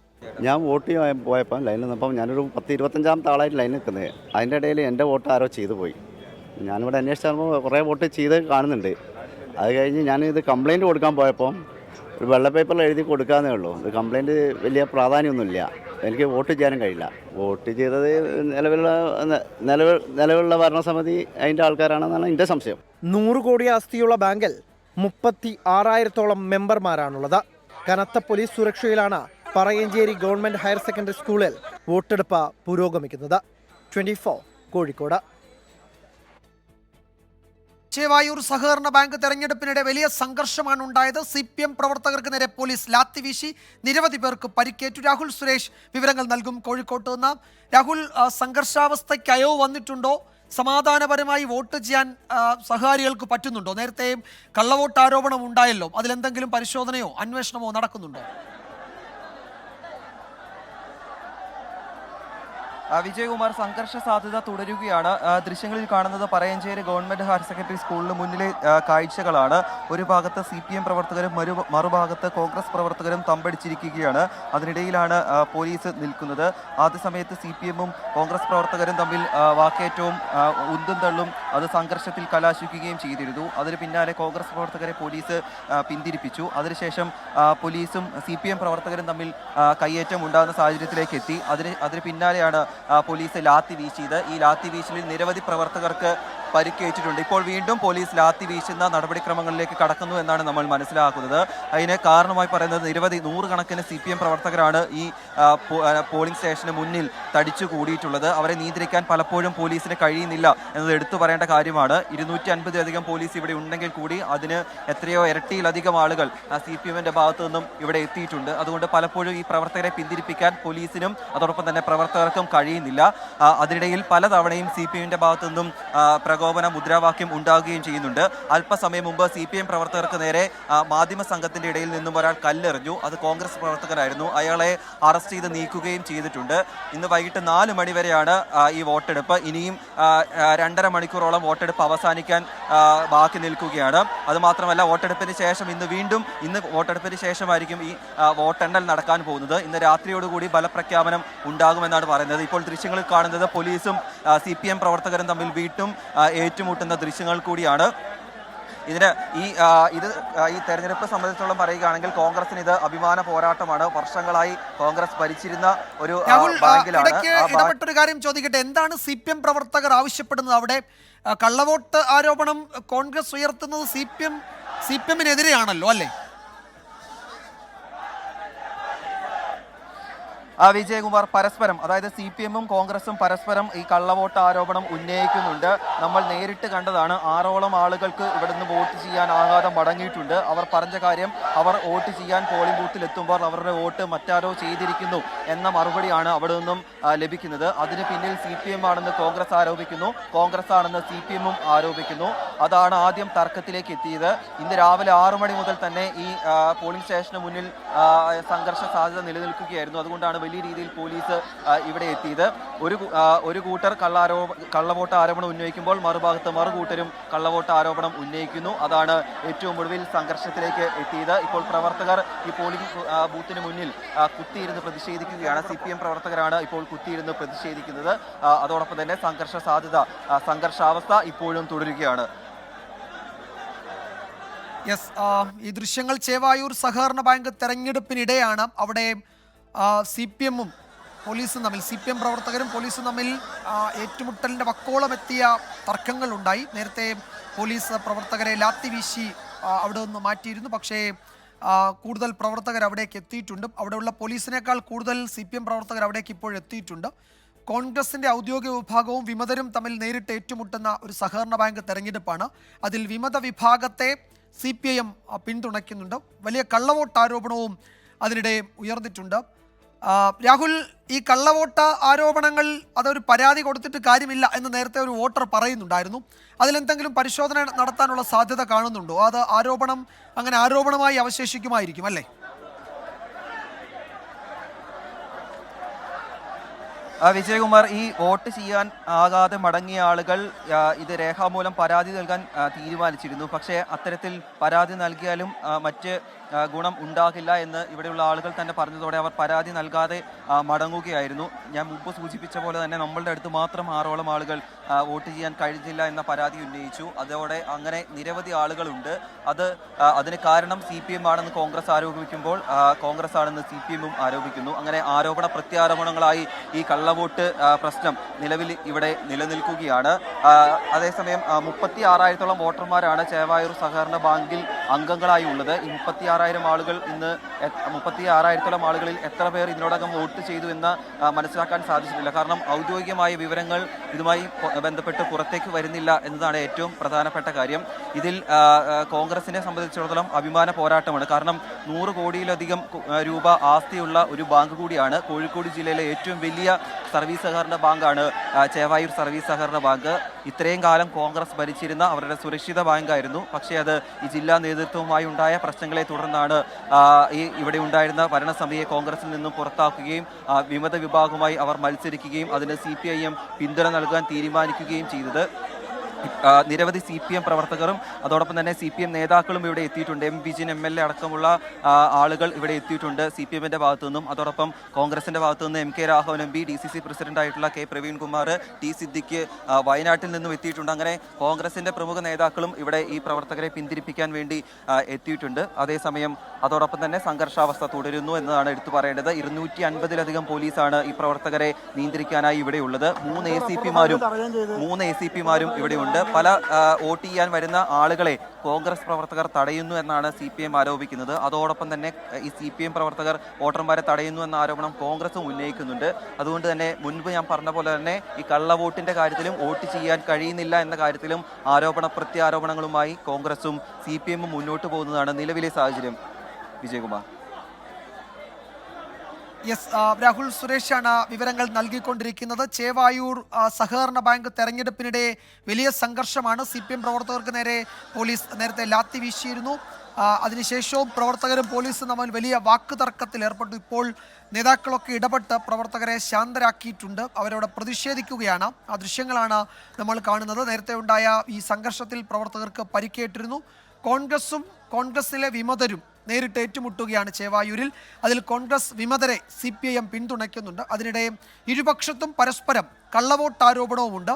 ഞാൻ വോട്ട് ചെയ്യാൻ പോയപ്പോൾ ലൈനിൽ നിന്നപ്പം ഞാനൊരു 10-25 ആളായിട്ട് ലൈൻ നിൽക്കുന്നത്. അതിൻ്റെ ഇടയിൽ എൻ്റെ വോട്ട് ആരോ ചെയ്തു പോയി. ഞാനിവിടെ അന്വേഷിച്ചാൽ കുറേ വോട്ട് ചെയ്ത് കാണുന്നുണ്ട്. അത് കഴിഞ്ഞ് ഞാനിത് കംപ്ലയിൻറ്റ് കൊടുക്കാൻ പോയപ്പോൾ ഒരു വെള്ള പേപ്പറിൽ എഴുതി കൊടുക്കാന്നേ ഉള്ളൂ. ഇത് കംപ്ലയിൻറ്റ് വലിയ പ്രാധാന്യമൊന്നുമില്ല. എനിക്ക് വോട്ട് ചെയ്യാനും കഴിയില്ല. വോട്ട് ചെയ്തത് നിലവിലുള്ള ഭരണസമിതി അതിൻ്റെ ആൾക്കാരാണെന്നാണ് എൻ്റെ സംശയം. 100 കോടി ആസ്തിയുള്ള ബാങ്കിൽ 36,000-ഓളം മെമ്പർമാരാണുള്ളത്. കനത്ത പോലീസ് സുരക്ഷയിലാണ് പറയഞ്ചേരി ഗവൺമെന്റ് ഹയർ സെക്കൻഡറി സ്കൂളിൽ വോട്ടെടുപ്പ് പുരോഗമിക്കുന്നത്. 24 കോഴിക്കോട്. ചേവായൂർ സഹകരണ ബാങ്ക് തെരഞ്ഞെടുപ്പിനിടെ വലിയ സംഘർഷമാണ് ഉണ്ടായത്. CPM പ്രവർത്തകർക്ക് നേരെ പോലീസ് ലാത്തി വീശി. നിരവധി പേർക്ക് പരിക്കേറ്റു. രാഹുൽ സുരേഷ് വിവരങ്ങൾ നൽകും കോഴിക്കോട്ട് നിന്ന്. രാഹുൽ, സംഘർഷാവസ്ഥയ്ക്ക് അയവ് വന്നിട്ടുണ്ടോ? സമാധാനപരമായി വോട്ട് ചെയ്യാൻ സഹകാരികൾക്ക് പറ്റുന്നുണ്ടോ? നേരത്തെയും കള്ളവോട്ട് ആരോപണം ഉണ്ടായല്ലോ, അതിലെന്തെങ്കിലും പരിശോധനയോ അന്വേഷണമോ നടക്കുന്നുണ്ടോ? വിജയകുമാർ, സംഘർഷ സാധ്യത തുടരുകയാണ്. ദൃശ്യങ്ങളിൽ കാണുന്നത് പറയഞ്ചേരി ഗവൺമെന്റ് ഹയർ സെക്കൻഡറി സ്കൂളിന് മുന്നിലെ കാഴ്ചകളാണ്. ഒരു ഭാഗത്ത് CPM പ്രവർത്തകരും മറുഭാഗത്ത് കോൺഗ്രസ് പ്രവർത്തകരും തമ്പടിച്ചിരിക്കുകയാണ്. അതിനിടയിലാണ് പോലീസ് നിൽക്കുന്നത്. ആദ്യ സമയത്ത് CPMും കോൺഗ്രസ് പ്രവർത്തകരും തമ്മിൽ വാക്കേറ്റവും ഉന്തും തള്ളും അത് സംഘർഷത്തിൽ കലാശിക്കുകയും ചെയ്തിരുന്നു. അതിന് പിന്നാലെ കോൺഗ്രസ് പ്രവർത്തകരെ പോലീസ് പിന്തിരിപ്പിച്ചു. അതിനുശേഷം പോലീസും CPM പ്രവർത്തകരും തമ്മിൽ കയ്യേറ്റം ഉണ്ടാകുന്ന സാഹചര്യത്തിലേക്ക് എത്തി. അതിന് പിന്നാലെയാണ് പോലീസ് ലാത്തി വീശിയത്. ഈ ലാത്തി വീശലിൽ നിരവധി പ്രവർത്തകർക്ക് പരിക്കേറ്റിട്ടുണ്ട്. ഇപ്പോൾ വീണ്ടും പോലീസ് ലാത്തി വീശുന്ന നടപടിക്രമങ്ങളിലേക്ക് കടക്കുന്നു എന്നാണ് നമ്മൾ മനസ്സിലാക്കുന്നത്. അതിന് കാരണമായി പറയുന്നത് നൂറുകണക്കിന് CPM പ്രവർത്തകരാണ് ഈ പോളിംഗ് സ്റ്റേഷന് മുന്നിൽ തടിച്ചു കൂടിയിട്ടുള്ളത്. അവരെ നിയന്ത്രിക്കാൻ പലപ്പോഴും പോലീസിന് കഴിയുന്നില്ല എന്നത് എടുത്തു പറയേണ്ട കാര്യമാണ്. 250-ലധികം പോലീസ് ഇവിടെ ഉണ്ടെങ്കിൽ കൂടി അതിന് എത്രയോ ഇരട്ടിയിലധികം ആളുകൾ CPMന്റെ ഭാഗത്തു നിന്നും ഇവിടെ എത്തിയിട്ടുണ്ട്. അതുകൊണ്ട് പലപ്പോഴും ഈ പ്രവർത്തകരെ പിന്തിരിപ്പിക്കാൻ പോലീസിനും അതോടൊപ്പം തന്നെ പ്രവർത്തകർക്കും കഴിയുന്നില്ല. അതിനിടയിൽ പലതവണയും CPMന്റെ ഭാഗത്തു നിന്നും പ്രകോപന മുദ്രാവാക്യം ഉണ്ടാകുകയും ചെയ്യുന്നുണ്ട്. അല്പസമയം മുമ്പ് CPM പ്രവർത്തകർക്ക് നേരെ മാധ്യമ സംഘത്തിന്റെ ഇടയിൽ നിന്നും ഒരാൾ കല്ലെറിഞ്ഞു. അത് കോൺഗ്രസ് പ്രവർത്തകരായിരുന്നു. അയാളെ അറസ്റ്റ് ചെയ്ത് നീക്കുകയും ചെയ്തിട്ടുണ്ട്. ഇന്ന് വൈകിട്ട് 4 മണി വരെയാണ് ഈ വോട്ടെടുപ്പ്. ഇനിയും 2.5 മണിക്കൂറോളം വോട്ടെടുപ്പ് അവസാനിക്കാൻ ബാക്കി നിൽക്കുകയാണ്. അതുമാത്രമല്ല വോട്ടെടുപ്പിന് ശേഷം ഇന്ന് വോട്ടെടുപ്പിന് ശേഷമായിരിക്കും ഈ വോട്ടെണ്ണൽ നടക്കാൻ പോകുന്നത്. ഇന്ന് രാത്രിയോടുകൂടി ഫലപ്രഖ്യാപനം ഉണ്ടാകുമെന്നാണ് പറയുന്നത്. ഇപ്പോൾ ദൃശ്യങ്ങളിൽ കാണുന്നത് പോലീസും CPM പ്രവർത്തകരും തമ്മിൽ വീണ്ടും ഏറ്റുമുട്ടുന്ന ദൃശ്യങ്ങൾ കൂടിയാണ്. ഈ തെരഞ്ഞെടുപ്പ് സംബന്ധിച്ചോളം പറയുകയാണെങ്കിൽ കോൺഗ്രസിന് ഇത് അഭിമാന പോരാട്ടമാണ്. വർഷങ്ങളായി കോൺഗ്രസ് ഭരിച്ചിരുന്ന ഒരു ബാങ്കിലാണ്. ഇടപെട്ടൊരു കാര്യം ചോദിക്കട്ടെ, എന്താണ് CPM പ്രവർത്തകർ ആവശ്യപ്പെടുന്നത്? അവിടെ കള്ളവോട്ട് ആരോപണം കോൺഗ്രസ് ഉയർത്തുന്നത് CPMനെതിരെയാണല്ലോ അല്ലേ? വിജയകുമാർ, പരസ്പരം അതായത് CPMും കോൺഗ്രസും പരസ്പരം ഈ കള്ളവോട്ട് ആരോപണം ഉന്നയിക്കുന്നുണ്ട്. നമ്മൾ നേരിട്ട് കണ്ടതാണ്. 6ഓളം ആളുകൾക്ക് ഇവിടുന്ന് വോട്ട് ചെയ്യാനാകാതെ മടങ്ങിയിട്ടുണ്ട്. അവർ പറഞ്ഞ കാര്യം, അവർ വോട്ട് ചെയ്യാൻ പോളിംഗ് ബൂത്തിൽ എത്തുമ്പോൾ അവരുടെ വോട്ട് മറ്റാരോ ചെയ്തിരിക്കുന്നു എന്ന മറുപടിയാണ് അവിടെ നിന്നും ലഭിക്കുന്നത്. അതിന് പിന്നിൽ CPM ആണെന്ന് കോൺഗ്രസ് ആരോപിക്കുന്നു, കോൺഗ്രസ് ആണെന്ന് CPMും ആരോപിക്കുന്നു. അതാണ് ആദ്യം തർക്കത്തിലേക്ക് എത്തിയത്. ഇന്ന് രാവിലെ 6 മണി മുതൽ തന്നെ ഈ പോളിംഗ് സ്റ്റേഷന് മുന്നിൽ സംഘർഷ സാധ്യത നിലനിൽക്കുകയായിരുന്നു. അതുകൊണ്ടാണ് വലിയ രീതിയിൽ പോലീസ് ഇവിടെ എത്തിയത്. ഒരു കൂട്ടർ കള്ളവോട്ട് ആരോപണം ഉന്നയിക്കുമ്പോൾ മറുഭാഗത്ത് മറുകൂട്ടരും കള്ളവോട്ട് ആരോപണം ഉന്നയിക്കുന്നു. അതാണ് ഏറ്റവും ഒടുവിൽ സംഘർഷത്തിലേക്ക് എത്തിയത്. ഇപ്പോൾ പ്രവർത്തകർ ഈ പോളിംഗ് ബൂത്തിന് മുന്നിൽ കുത്തിയിരുന്ന് പ്രതിഷേധിക്കുകയാണ്. CPM പ്രവർത്തകരാണ് ഇപ്പോൾ കുത്തിയിരുന്ന് പ്രതിഷേധിക്കുന്നത്. അതോടൊപ്പം തന്നെ സംഘർഷാവസ്ഥ ഇപ്പോഴും തുടരുകയാണ്. ഈ ദൃശ്യങ്ങൾ ചേവായൂർ സഹകരണ ബാങ്ക് തെരഞ്ഞെടുപ്പിനിടെയാണ്. അവിടെ CPMും പോലീസും തമ്മിൽ, CPM പ്രവർത്തകരും പോലീസും തമ്മിൽ ഏറ്റുമുട്ടലിൻ്റെ വക്കോളം എത്തിയ തർക്കങ്ങളുണ്ടായി. നേരത്തെ പോലീസ് പ്രവർത്തകരെ ലാത്തി വീശി അവിടെ നിന്ന് മാറ്റിയിരുന്നു. പക്ഷേ കൂടുതൽ പ്രവർത്തകർ അവിടേക്ക് എത്തിയിട്ടുണ്ട്. അവിടെയുള്ള പോലീസിനേക്കാൾ കൂടുതൽ CPM പ്രവർത്തകർ അവിടേക്ക് ഇപ്പോൾ എത്തിയിട്ടുണ്ട്. കോൺഗ്രസിൻ്റെ ഔദ്യോഗിക വിഭാഗവും വിമതരും തമ്മിൽ നേരിട്ട് ഏറ്റുമുട്ടുന്ന ഒരു സഹകരണ ബാങ്ക് തെരഞ്ഞെടുപ്പാണ്. അതിൽ വിമത വിഭാഗത്തെ CPIM പിന്തുണയ്ക്കുന്നുണ്ട്. വലിയ കള്ളവോട്ട് ആരോപണവും അതിനിടെ ഉയർന്നിട്ടുണ്ട്. രാഹുൽ, ഈ കള്ളവോട്ട് ആരോപണങ്ങൾ അതൊരു പരാതി കൊടുത്തിട്ട് കാര്യമില്ല എന്ന് നേരത്തെ ഒരു വോട്ടർ പറയുന്നുണ്ടായിരുന്നു. അതിലെന്തെങ്കിലും പരിശോധന നടത്താനുള്ള സാധ്യത കാണുന്നുണ്ടോ? അത് ആരോപണമായി അവശേഷിക്കുമായിരിക്കും അല്ലേ? വിജയകുമാർ, ഈ വോട്ട് ചെയ്യാൻ ആകാതെ മടങ്ങിയ ആളുകൾ ഇത് രേഖാമൂലം പരാതി നൽകാൻ തീരുമാനിച്ചിരുന്നു. പക്ഷേ അത്തരത്തിൽ പരാതി നൽകിയാലും മറ്റ് ഗുണം ഉണ്ടാകില്ല എന്ന് ഇവിടെയുള്ള ആളുകൾ തന്നെ പറഞ്ഞതോടെ അവർ പരാതി നൽകാതെ മടങ്ങുകയായിരുന്നു. ഞാൻ മുമ്പ് സൂചിപ്പിച്ച പോലെ തന്നെ നമ്മളുടെ അടുത്ത് മാത്രം 6ഓളം ആളുകൾ വോട്ട് ചെയ്യാൻ കഴിഞ്ഞില്ല എന്ന പരാതി ഉന്നയിച്ചു. അതോടെ അങ്ങനെ നിരവധി ആളുകളുണ്ട്. അതിന് കാരണം CPM ആണെന്ന് കോൺഗ്രസ് ആരോപിക്കുമ്പോൾ കോൺഗ്രസ് ആണെന്ന് CPMും ആരോപിക്കുന്നു. അങ്ങനെ ആരോപണ പ്രത്യാരോപണങ്ങളായി ഈ കള്ളവോട്ട് പ്രശ്നം നിലവിൽ ഇവിടെ നിലനിൽക്കുകയാണ്. അതേസമയം 36,000-ഓളം വോട്ടർമാരാണ് ചേവായൂർ സഹകരണ ബാങ്കിൽ അംഗങ്ങളായി ഉള്ളത്. ഈ 36,000 ആളുകൾ ഇന്ന് 36,000-ഓളം ആളുകളിൽ എത്ര പേർ ഇതിനോടകം വോട്ട് ചെയ്തു എന്ന് മനസ്സിലാക്കാൻ സാധിച്ചിട്ടില്ല. കാരണം ഔദ്യോഗികമായ വിവരങ്ങൾ ഇതുമായി ബന്ധപ്പെട്ട് പുറത്തേക്ക് വരുന്നില്ല എന്നതാണ് ഏറ്റവും പ്രധാനപ്പെട്ട കാര്യം. ഇതിൽ കോൺഗ്രസിനെ സംബന്ധിച്ചിടത്തോളം അഭിമാന പോരാട്ടമാണ്. കാരണം 100 കോടിയിലധികം രൂപ ആസ്തിയുള്ള ഒരു ബാങ്ക് കൂടിയാണ്. കോഴിക്കോട് ജില്ലയിലെ ഏറ്റവും വലിയ സർവീസ് സഹകരണ ബാങ്കാണ് ചേവായൂർ സർവീസ് സഹകരണ ബാങ്ക്. ഇത്രയും കാലം കോൺഗ്രസ് ഭരിച്ചിരുന്ന അവരുടെ സുരക്ഷിത ബാങ്കായിരുന്നു. പക്ഷേ അത് ഈ ജില്ലാ നേതൃത്വവുമായി ഉണ്ടായ പ്രശ്നങ്ങളെ തുടർന്നാണ് ഇവിടെ ഉണ്ടായിരുന്ന ഭരണസമിതിയെ കോൺഗ്രസിൽ നിന്നും പുറത്താക്കുകയും വിമത വിഭാഗവുമായി അവർ മത്സരിക്കുകയും അതിന് CPIM പിന്തുണ നൽകാൻ തീരുമാനിക്കുകയും ചെയ്തത്. നിരവധി CPM പ്രവർത്തകരും അതോടൊപ്പം തന്നെ CPM നേതാക്കളും ഇവിടെ എത്തിയിട്ടുണ്ട്. M. വിജിൻ MLA അടക്കമുള്ള ആളുകൾ ഇവിടെ എത്തിയിട്ടുണ്ട് CPMന്റെ ഭാഗത്തു നിന്നും. അതോടൊപ്പം കോൺഗ്രസിന്റെ ഭാഗത്തു നിന്ന് MK Raghavan MP, DCC president ആയിട്ടുള്ള K. പ്രവീൺകുമാർ, T. സിദ്ദിഖ് വയനാട്ടിൽ നിന്നും എത്തിയിട്ടുണ്ട്. അങ്ങനെ കോൺഗ്രസിന്റെ പ്രമുഖ നേതാക്കളും ഇവിടെ ഈ പ്രവർത്തകരെ പിന്തിരിപ്പിക്കാൻ വേണ്ടി എത്തിയിട്ടുണ്ട്. അതേസമയം അതോടൊപ്പം തന്നെ സംഘർഷാവസ്ഥ തുടരുന്നു എന്നതാണ് എടുത്തു പറയേണ്ടത്. 250-ലധികം പോലീസാണ് ഈ പ്രവർത്തകരെ നിയന്ത്രിക്കാനായി ഇവിടെയുള്ളത്. 3 ACPമാരും ഇവിടെയുണ്ട്. പറയുന്നുണ്ട്. പല വോട്ട് ചെയ്യാൻ വരുന്ന ആളുകളെ കോൺഗ്രസ് പ്രവർത്തകർ തടയുന്നു എന്നാണ് CPM ആരോപിക്കുന്നത്. അതോടൊപ്പം തന്നെ ഈ CPM പ്രവർത്തകർ വോട്ടർമാരെ തടയുന്നു എന്ന ആരോപണം കോൺഗ്രസും ഉന്നയിക്കുന്നുണ്ട്. അതുകൊണ്ട് തന്നെ മുൻപ് ഞാൻ പറഞ്ഞ പോലെ തന്നെ ഈ കള്ളവോട്ടിന്റെ കാര്യത്തിലും വോട്ട് ചെയ്യാൻ കഴിയുന്നില്ല എന്ന കാര്യത്തിലും പ്രത്യാരോപണങ്ങളുമായി കോൺഗ്രസും CPM മുന്നോട്ട് പോകുന്നതാണ് നിലവിലെ സാഹചര്യം. വിജയകുമാർ. യെസ്, രാഹുൽ സുരേഷാണ് വിവരങ്ങൾ നൽകിക്കൊണ്ടിരിക്കുന്നത്. ചേവായൂർ സഹകരണ ബാങ്ക് തെരഞ്ഞെടുപ്പിനിടെ വലിയ സംഘർഷമാണ്. CPM പ്രവർത്തകർക്ക് നേരെ പോലീസ് നേരത്തെ ലാത്തി വീശിയിരുന്നു. അതിനുശേഷവും പ്രവർത്തകരും പോലീസും തമ്മിൽ വലിയ വാക്കുതർക്കത്തിൽ ഏർപ്പെട്ടു. ഇപ്പോൾ നേതാക്കളൊക്കെ ഇടപെട്ട് പ്രവർത്തകരെ ശാന്തരാക്കിയിട്ടുണ്ട്. അവരവിടെ പ്രതിഷേധിക്കുകയാണ്. ആ ദൃശ്യങ്ങളാണ് നമ്മൾ കാണുന്നത്. നേരത്തെ ഉണ്ടായ ഈ സംഘർഷത്തിൽ പ്രവർത്തകർക്ക് പരിക്കേറ്റിരുന്നു. കോൺഗ്രസിലെ വിമതരും നേരിട്ട് ഏറ്റുമുട്ടുകയാണ് ചേവായൂരിൽ. അതിൽ കോൺഗ്രസ് വിമതരെ CPIM പിന്തുണയ്ക്കുന്നുണ്ട്. അതിനിടെ ഇരുപക്ഷത്തും പരസ്പരം കള്ളവോട്ട് ആരോപണവുമുണ്ട്.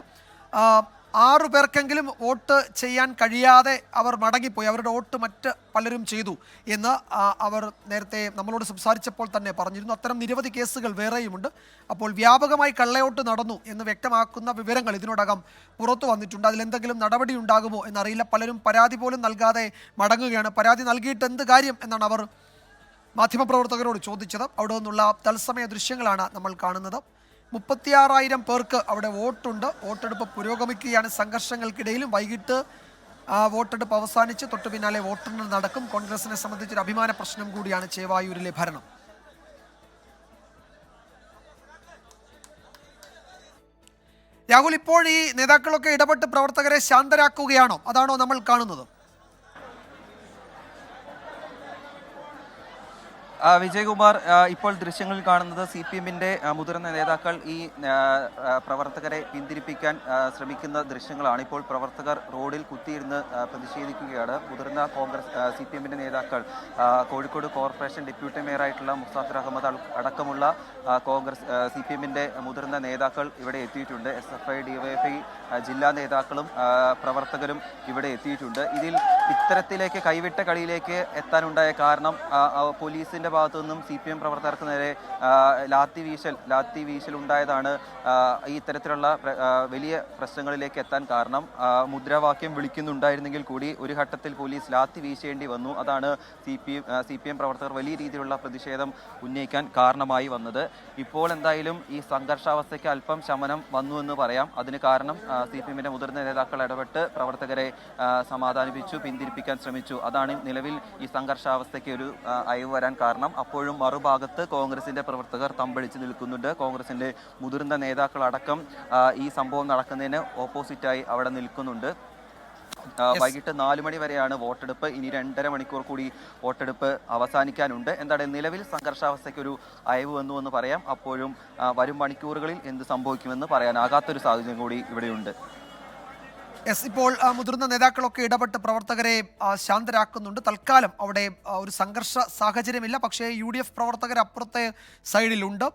6 പേർക്കെങ്കിലും വോട്ട് ചെയ്യാൻ കഴിയാതെ അവർ മടങ്ങിപ്പോയി. അവരുടെ വോട്ട് മറ്റ് പലരും ചെയ്തു എന്ന് അവർ നേരത്തെ നമ്മളോട് സംസാരിച്ചപ്പോൾ തന്നെ പറഞ്ഞിരുന്നു. അത്തരം നിരവധി കേസുകൾ വേറെയുമുണ്ട്. അപ്പോൾ വ്യാപകമായി കള്ളവോട്ട് നടന്നു എന്ന് വ്യക്തമാക്കുന്ന വിവരങ്ങൾ ഇതിനോടകം പുറത്തു വന്നിട്ടുണ്ട്. അതിലെന്തെങ്കിലും നടപടി ഉണ്ടാകുമോ എന്നറിയില്ല. പലരും പരാതി പോലും നൽകാതെ മടങ്ങുകയാണ്. പരാതി നൽകിയിട്ട് എന്ത് കാര്യം എന്നാണ് അവർ മാധ്യമപ്രവർത്തകരോട് ചോദിച്ചത്. അവിടെ നിന്നുള്ള തത്സമയ ദൃശ്യങ്ങളാണ് നമ്മൾ കാണുന്നത്. 36,000 പേർക്ക് അവിടെ വോട്ടുണ്ട്. വോട്ടെടുപ്പ് പുരോഗമിക്കുകയാണ്. സംഘർഷങ്ങൾക്കിടയിലും വൈകിട്ട് വോട്ടെടുപ്പ് അവസാനിച്ച് തൊട്ടു പിന്നാലെ വോട്ടെണ്ണൽ നടക്കും. കോൺഗ്രസിനെ സംബന്ധിച്ചൊരു അഭിമാന പ്രശ്നം കൂടിയാണ് ചേവായൂരിലെ ഭരണം. രാഹുൽ, ഇപ്പോൾ ഈ നേതാക്കളൊക്കെ ഇടപെട്ട് പ്രവർത്തകരെ ശാന്തരാക്കുകയാണോ? അതാണോ നമ്മൾ കാണുന്നത്? വിജയകുമാർ, ഇപ്പോൾ ദൃശ്യങ്ങളിൽ കാണുന്നത് CPMന്റെ മുതിർന്ന നേതാക്കൾ ഈ പ്രവർത്തകരെ പിന്തിരിപ്പിക്കാൻ ശ്രമിക്കുന്ന ദൃശ്യങ്ങളാണ്. ഇപ്പോൾ പ്രവർത്തകർ റോഡിൽ കുത്തിയിരുന്ന് പ്രതിഷേധിക്കുകയാണ്. മുതിർന്ന CPMന്റെ നേതാക്കൾ കോഴിക്കോട് കോർപ്പറേഷൻ ഡെപ്യൂട്ടി മേയറായിട്ടുള്ള മുസാഫിർ അഹമ്മദ് അടക്കമുള്ള കോൺഗ്രസ് CPMന്റെ മുതിർന്ന നേതാക്കൾ ഇവിടെ എത്തിയിട്ടുണ്ട്. SFI DYFI ജില്ലാ നേതാക്കളും പ്രവർത്തകരും ഇവിടെ എത്തിയിട്ടുണ്ട്. ഇതിൽ ഇത്തരത്തിലേക്ക് കൈവിട്ട കളിയിലേക്ക് എത്താനുണ്ടായ കാരണം പോലീസിന്റെ ഭാഗത്തു നിന്നും CPM പ്രവർത്തകർക്ക് നേരെ ലാത്തി വീശൽ ഉണ്ടായതാണ് ഈ ഇത്തരത്തിലുള്ള വലിയ പ്രശ്നങ്ങളിലേക്ക് എത്താൻ കാരണം. മുദ്രാവാക്യം വിളിക്കുന്നുണ്ടായിരുന്നെങ്കിൽ കൂടി ഒരു ഘട്ടത്തിൽ പോലീസ് ലാത്തി വീശേണ്ടി വന്നു. അതാണ് CPM പ്രവർത്തകർ വലിയ രീതിയിലുള്ള പ്രതിഷേധം ഉന്നയിക്കാൻ കാരണമായി വന്നത്. ഇപ്പോൾ എന്തായാലും ഈ സംഘർഷാവസ്ഥയ്ക്ക് അല്പം ശമനം വന്നു എന്ന് പറയാം. അതിന് കാരണം CPMന്റെ മുതിർന്ന നേതാക്കൾ ഇടപെട്ട് പ്രവർത്തകരെ സമാധാനിപ്പിച്ചു, പിന്തിരിപ്പിക്കാൻ ശ്രമിച്ചു. അതാണ് നിലവിൽ ഈ സംഘർഷാവസ്ഥയ്ക്ക് ഒരു അയവ് വരാൻ കാരണം. അപ്പോഴും മറുഭാഗത്ത് കോൺഗ്രസിന്റെ പ്രവർത്തകർ തമ്പടിച്ച് നിൽക്കുന്നുണ്ട്. കോൺഗ്രസിന്റെ മുതിർന്ന നേതാക്കൾ അടക്കം ഈ സംഭവം നടക്കുന്നതിന് ഓപ്പോസിറ്റായി അവിടെ നിൽക്കുന്നുണ്ട്. വൈകിട്ട് 4 മണി വരെയാണ് വോട്ടെടുപ്പ്. ഇനി 2.5 മണിക്കൂർ കൂടി വോട്ടെടുപ്പ് അവസാനിക്കാനുണ്ട്. എന്താണ് നിലവിൽ സംഘർഷാവസ്ഥയ്ക്ക് ഒരു അയവ് വന്നു എന്ന് പറയാം. അപ്പോഴും വരും മണിക്കൂറുകളിൽ എന്ത് സംഭവിക്കുമെന്ന് പറയാനാകാത്തൊരു സാഹചര്യം കൂടി ഇവിടെയുണ്ട്. ഇപ്പോൾ മുതിർന്ന നേതാക്കളൊക്കെ ഇടപെട്ട് പ്രവർത്തകരെ ശാന്തരാക്കുന്നുണ്ട്. തൽക്കാലം അവിടെ ഒരു സംഘർഷ സാഹചര്യമില്ല. പക്ഷേ UDF പ്രവർത്തകർ അപ്പുറത്തെ സൈഡിലുണ്ട്,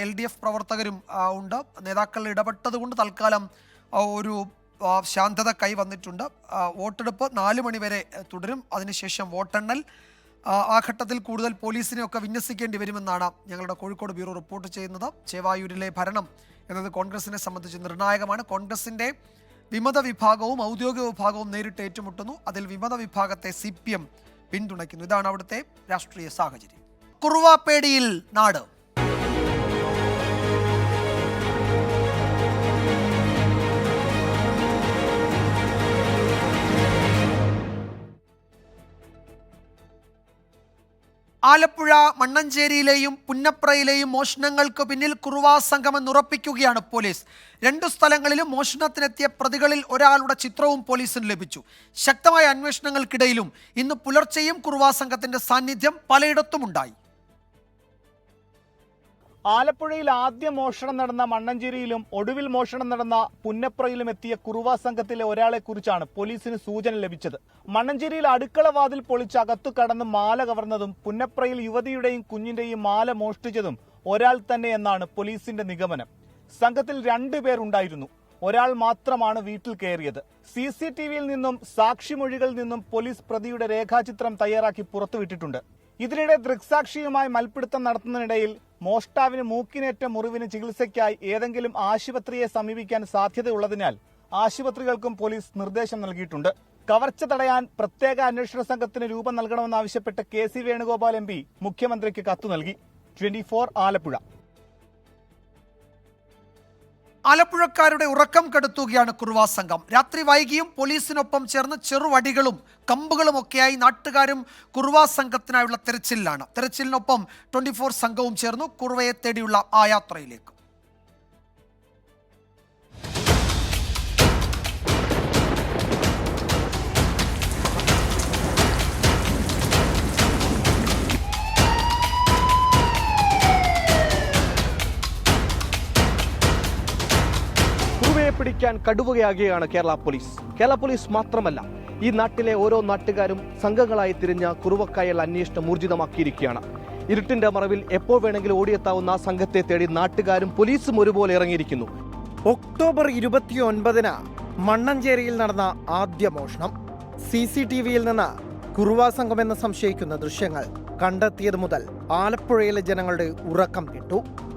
LDF പ്രവർത്തകരും ഉണ്ട്. നേതാക്കൾ ഇടപെട്ടത് കൊണ്ട് തൽക്കാലം ഒരു ശാന്തത കൈവന്നിട്ടുണ്ട്. വോട്ടെടുപ്പ് 4 മണി വരെ തുടരും. അതിനുശേഷം വോട്ടെണ്ണൽ. ആ ഘട്ടത്തിൽ കൂടുതൽ പോലീസിനെയൊക്കെ വിന്യസിക്കേണ്ടി വരുമെന്നാണ് ഞങ്ങളുടെ കോഴിക്കോട് ബ്യൂറോ റിപ്പോർട്ട് ചെയ്യുന്നത്. ചേവായൂരിലെ ഭരണം എന്നത് കോൺഗ്രസിനെ സംബന്ധിച്ച് നിർണായകമാണ്. കോൺഗ്രസിൻ്റെ വിമത വിഭാഗവും ഔദ്യോഗിക വിഭാഗവും നേരിട്ട് ഏറ്റുമുട്ടുന്നു. അതിൽ വിമത വിഭാഗത്തെ CPM പിന്തുണയ്ക്കുന്നു. ഇതാണ് അവിടുത്തെ രാഷ്ട്രീയ സാഹചര്യം. കുറുവാപ്പേടിയിൽ നാട്. ആലപ്പുഴ മണ്ണഞ്ചേരിയിലെയും പുന്നപ്രയിലെയും മോഷണങ്ങൾക്ക് പിന്നിൽ കുറുവാ സംഘമെന്ന് ഉറപ്പിക്കുകയാണ് പോലീസ്. 2 സ്ഥലങ്ങളിലും മോഷണത്തിനെത്തിയ പ്രതികളിൽ ഒരാളുടെ ചിത്രവും പോലീസിന് ലഭിച്ചു. ശക്തമായ അന്വേഷണങ്ങൾക്കിടയിലും ഇന്ന് പുലർച്ചെയും കുറുവാ സംഘത്തിന്റെ സാന്നിധ്യം പലയിടത്തുമുണ്ടായി. ആലപ്പുഴയിൽ ആദ്യം മോഷണം നടന്ന മണ്ണഞ്ചേരിയിലും ഒടുവിൽ മോഷണം നടന്ന പുന്നപ്രയിലും എത്തിയ കുറുവാ സംഘത്തിലെ ഒരാളെ കുറിച്ചാണ് പോലീസിന് സൂചന ലഭിച്ചത്. മണ്ണഞ്ചേരിയിൽ അടുക്കള വാതിൽ പൊളിച്ച് അകത്തു കടന്ന് മാല കവർന്നതും പുന്നപ്രയിൽ യുവതിയുടെയും കുഞ്ഞിന്റെയും മാല മോഷ്ടിച്ചതും ഒരാൾ തന്നെ എന്നാണ് പോലീസിന്റെ നിഗമനം. സംഘത്തിൽ 2 പേർ ഉണ്ടായിരുന്നു. ഒരാൾ മാത്രമാണ് വീട്ടിൽ കയറിയത്. CCTVയിൽ നിന്നും സാക്ഷിമൊഴികളിൽ നിന്നും പോലീസ് പ്രതിയുടെ രേഖാചിത്രം തയ്യാറാക്കി പുറത്തുവിട്ടിട്ടുണ്ട്. ഇതിനിടെ ദൃക്സാക്ഷിയുമായി മൽപ്പിടുത്തം നടത്തുന്നതിനിടയിൽ മോഷ്ടാവിന് മൂക്കിനേറ്റ മുറിവിന് ചികിത്സയ്ക്കായി ഏതെങ്കിലും ആശുപത്രിയെ സമീപിക്കാൻ സാധ്യതയുള്ളതിനാൽ ആശുപത്രികൾക്കും പോലീസ് നിർദ്ദേശം നൽകിയിട്ടുണ്ട്. കവർച്ച തടയാൻ പ്രത്യേക അന്വേഷണ സംഘത്തിന് രൂപം നൽകണമെന്നാവശ്യപ്പെട്ട് KC വേണുഗോപാൽ MP മുഖ്യമന്ത്രിക്ക് കത്ത് നൽകി. 24 ആലപ്പുഴ. ആലപ്പുഴക്കാരുടെ ഉറക്കം കെടുത്തുകയാണ് കുറുവാ സംഘം. രാത്രി വൈകിയും പോലീസിനൊപ്പം ചേർന്ന് ചെറുവടികളും കമ്പുകളുമൊക്കെയായി നാട്ടുകാരും കുറുവാ സംഘത്തിനായുള്ള തെരച്ചിലിലാണ്. തെരച്ചിലിനൊപ്പം 24 സംഘവും ചേർന്നു കുറുവയെ തേടിയുള്ള ആ യാത്രയിലേക്ക്. പിടിക്കാൻ കടുവകയാകുകയാണ് കേരള പോലീസ്. കേരള പോലീസ് മാത്രമല്ല, ഈ നാട്ടിലെ ഓരോ നാട്ടുകാരും സംഘങ്ങളായി തിരിഞ്ഞ കുറുവക്കായുള്ള അന്വേഷണം ഊർജിതമാക്കിയിരിക്കുകയാണ്. ഇരുട്ടിന്റെ മറവിൽ എപ്പോൾ വേണമെങ്കിലും ഓടിയെത്താവുന്ന സംഘത്തെ തേടി നാട്ടുകാരും പോലീസും ഒരുപോലെ ഇറങ്ങിയിരിക്കുന്നു. ഒക്ടോബർ 29-ന് മണ്ണഞ്ചേരിയിൽ നടന്ന ആദ്യ മോഷണം. CCTVയിൽ നിന്ന് കുറുവാ സംഘമെന്ന് സംശയിക്കുന്ന ദൃശ്യങ്ങൾ കണ്ടെത്തിയത് മുതൽ ആലപ്പുഴയിലെ ജനങ്ങളുടെ ഉറക്കം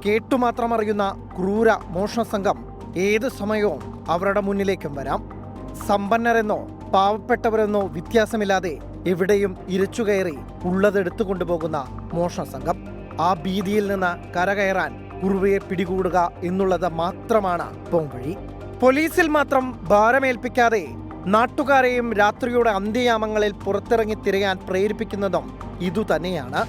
കേട്ടുമാത്രം അറിയുന്ന ക്രൂര മോഷണ സംഘം ഏത് സമയവും അവരുടെ മുന്നിലേക്കും വരാം. സമ്പന്നരെന്നോ പാവപ്പെട്ടവരെന്നോ വ്യത്യാസമില്ലാതെ എവിടെയും ഇരച്ചുകയറി ഉള്ളതെടുത്തു കൊണ്ടുപോകുന്ന മോഷണ സംഘം. ആ ഭീതിയിൽ നിന്ന് കരകയറാൻ കുറുവയെ പിടികൂടുക എന്നുള്ളത് മാത്രമാണ് പോംവഴി. പോലീസിൽ മാത്രം ഭാരമേൽപ്പിക്കാതെ നാട്ടുകാരെയും രാത്രിയുടെ അന്ത്യയാമങ്ങളിൽ പുറത്തിറങ്ങി തിരയാൻ പ്രേരിപ്പിക്കുന്നതും ഇതുതന്നെയാണ്.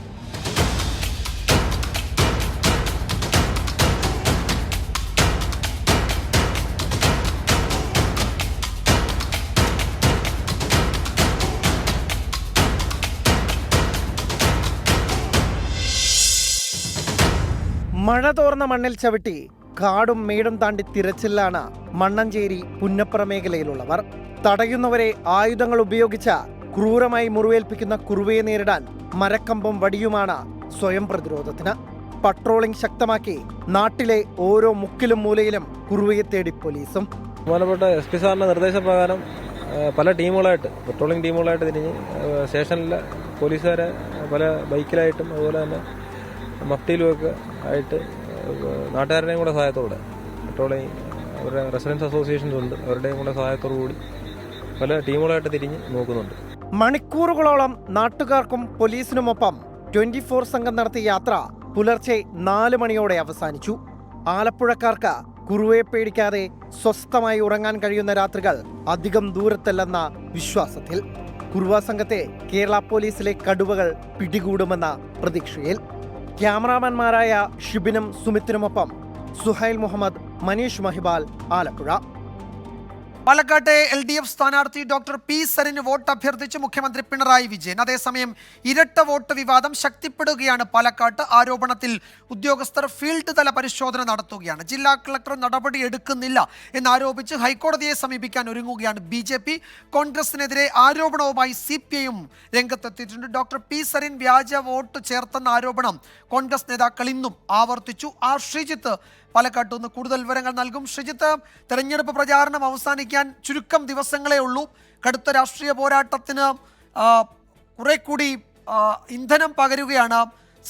മഴ തോർന്ന മണ്ണിൽ ചവിട്ടി കാടും മേടും താണ്ടി തിരച്ചിലാണ് മണ്ണഞ്ചേരി പുന്നപ്ര മേഖലയിലുള്ളവർ. തടയുന്നവരെ ആയുധങ്ങൾ ഉപയോഗിച്ച ക്രൂരമായി മുറിവേൽപ്പിക്കുന്ന കുറുവയെ നേരിടാൻ മരക്കമ്പും വടിയുമാണ് സ്വയം പ്രതിരോധത്തിന്. പട്രോളിംഗ് ശക്തമാക്കി നാട്ടിലെ ഓരോ മുക്കിലും മൂലയിലും കുറുവയെ തേടി പോലീസും. ബഹുമാനപ്പെട്ട SP സാറിന്റെ നിർദ്ദേശപ്രകാരം പല ടീമുകളായിട്ട് പട്രോളിംഗ് ടീമുകളായിട്ട് തിരിഞ്ഞ് സ്റ്റേഷനിലെ പോലീസുകാരെ പല ബൈക്കിലായിട്ടും അതുപോലെ തന്നെ മഫ്റ്റിയിലുമൊക്കെ ആയിട്ട് നാട്ടുകാരുടെയും കൂടെ സഹായത്തോടെ പെട്രോളിംഗ് അവരുടെ റെസിഡൻസ് അസോസിയേഷൻസ് ഉണ്ട്, അവരുടെയും കൂടെ സഹായത്തോടു കൂടി പല ടീമുകളായിട്ട് തിരിഞ്ഞ് നോക്കുന്നുണ്ട്. മണിക്കൂറുകളോളം നാട്ടുകാർക്കും പോലീസിനുമൊപ്പം 24 സംഘം നടത്തിയ യാത്ര പുലർച്ചെ 4 മണിയോടെ അവസാനിച്ചു. ആലപ്പുഴക്കാർക്ക് കുറുവയെ പേടിക്കാതെ സ്വസ്ഥമായി ഉറങ്ങാൻ കഴിയുന്ന രാത്രികൾ അധികം ദൂരത്തല്ലെന്ന വിശ്വാസത്തിൽ കുറുവ സംഘത്തെ കേരള പോലീസിലെ കടുവകൾ പിടികൂടുമെന്ന പ്രതീക്ഷയിൽ. ക്യാമറാമാൻമാരായ ഷിബിനും സുമിത്തിനുമൊപ്പം സുഹൈൽ മുഹമ്മദ്, മനീഷ് മഹിബാൽ, ആലപ്പുഴ. പാലക്കാട്ടെ LDF സ്ഥാനാർത്ഥി ഡോക്ടർ P. സരിന് വോട്ട് അഭ്യർത്ഥിച്ച് മുഖ്യമന്ത്രി പിണറായി വിജയൻ. അതേസമയം ഇരട്ട വോട്ട് വിവാദം ശക്തിപ്പെടുകയാണ് പാലക്കാട്ട്. ആരോപണത്തിൽ ഉദ്യോഗസ്ഥർ ഫീൽഡ് തല പരിശോധന നടത്തുകയാണ്. ജില്ലാ കളക്ടർ നടപടി എടുക്കുന്നില്ല എന്നാരോപിച്ച് ഹൈക്കോടതിയെ സമീപിക്കാൻ ഒരുങ്ങുകയാണ് BJP. കോൺഗ്രസിനെതിരെ ആരോപണവുമായി CPIയും രംഗത്തെത്തിയിട്ടുണ്ട്. Doctor P. സരിൻ വ്യാജ വോട്ട് ചേർത്തെന്ന ആരോപണം കോൺഗ്രസ് നേതാക്കൾ ഇന്നും ആവർത്തിച്ചു. ശ്രീജിത്ത് പാലക്കാട്ട് നിന്ന് കൂടുതൽ വിവരങ്ങൾ നൽകും. ശ്രീജിത്ത്, തെരഞ്ഞെടുപ്പ് പ്രചാരണം അവസാനിക്കാൻ ചുരുക്കം ദിവസങ്ങളേ ഉള്ളൂ. കടുത്ത രാഷ്ട്രീയ പോരാട്ടത്തിന് കുറെ കൂടി ഇന്ധനം പകരുകയാണ്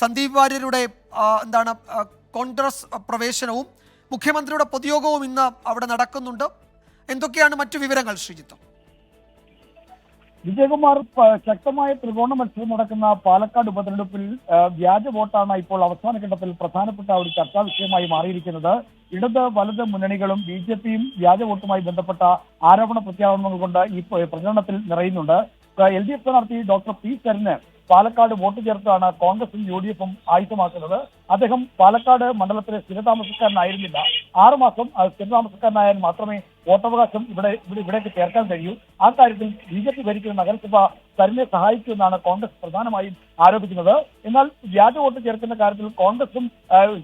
സന്ദീപ് വാര്യരുടെ കോൺഗ്രസ് പ്രവേശനവും. മുഖ്യമന്ത്രിയുടെ പൊതുയോഗവും ഇന്ന് അവിടെ നടക്കുന്നുണ്ട്. എന്തൊക്കെയാണ് മറ്റു വിവരങ്ങൾ ശ്രീജിത്ത്? വിജയകുമാർ, ശക്തമായ ത്രികോണ മത്സരം നടക്കുന്ന പാലക്കാട് ഉപതെരഞ്ഞെടുപ്പിൽ വ്യാജ വോട്ടാണ് ഇപ്പോൾ അവസാന ഘട്ടത്തിൽ പ്രധാനപ്പെട്ട ഒരു ചർച്ചാ വിഷയമായി മാറിയിരിക്കുന്നത്. ഇടത് വലത് മുന്നണികളും BJPയും വ്യാജ വോട്ടുമായി ബന്ധപ്പെട്ട ആരോപണ പ്രത്യാരോപണങ്ങൾ കൊണ്ട് ഈ പ്രചരണത്തിൽ നിറയുന്നുണ്ട്. LDF സ്ഥാനാർത്ഥി ഡോക്ടർ P. സരിന് പാലക്കാട് വോട്ട് ചേർത്താണ് കോൺഗ്രസും UDFും ആയുധമാക്കുന്നത്. അദ്ദേഹം പാലക്കാട് മണ്ഡലത്തിലെ സ്ഥിരതാമസക്കാരനായിരുന്നില്ല. 6 മാസം സ്ഥിരതാമസക്കാരനായാൽ മാത്രമേ വോട്ടവകാശം ഇവിടേക്ക് ചേർക്കാൻ കഴിയൂ. ആ കാര്യത്തിൽ BJP ഭരിക്കുന്ന നഗരസഭ സരിനെ സഹായിക്കുമെന്നാണ് കോൺഗ്രസ് പ്രധാനമായും ആരോപിക്കുന്നത്. എന്നാൽ വ്യാജ വോട്ട് ചേർക്കുന്ന കാര്യത്തിൽ കോൺഗ്രസും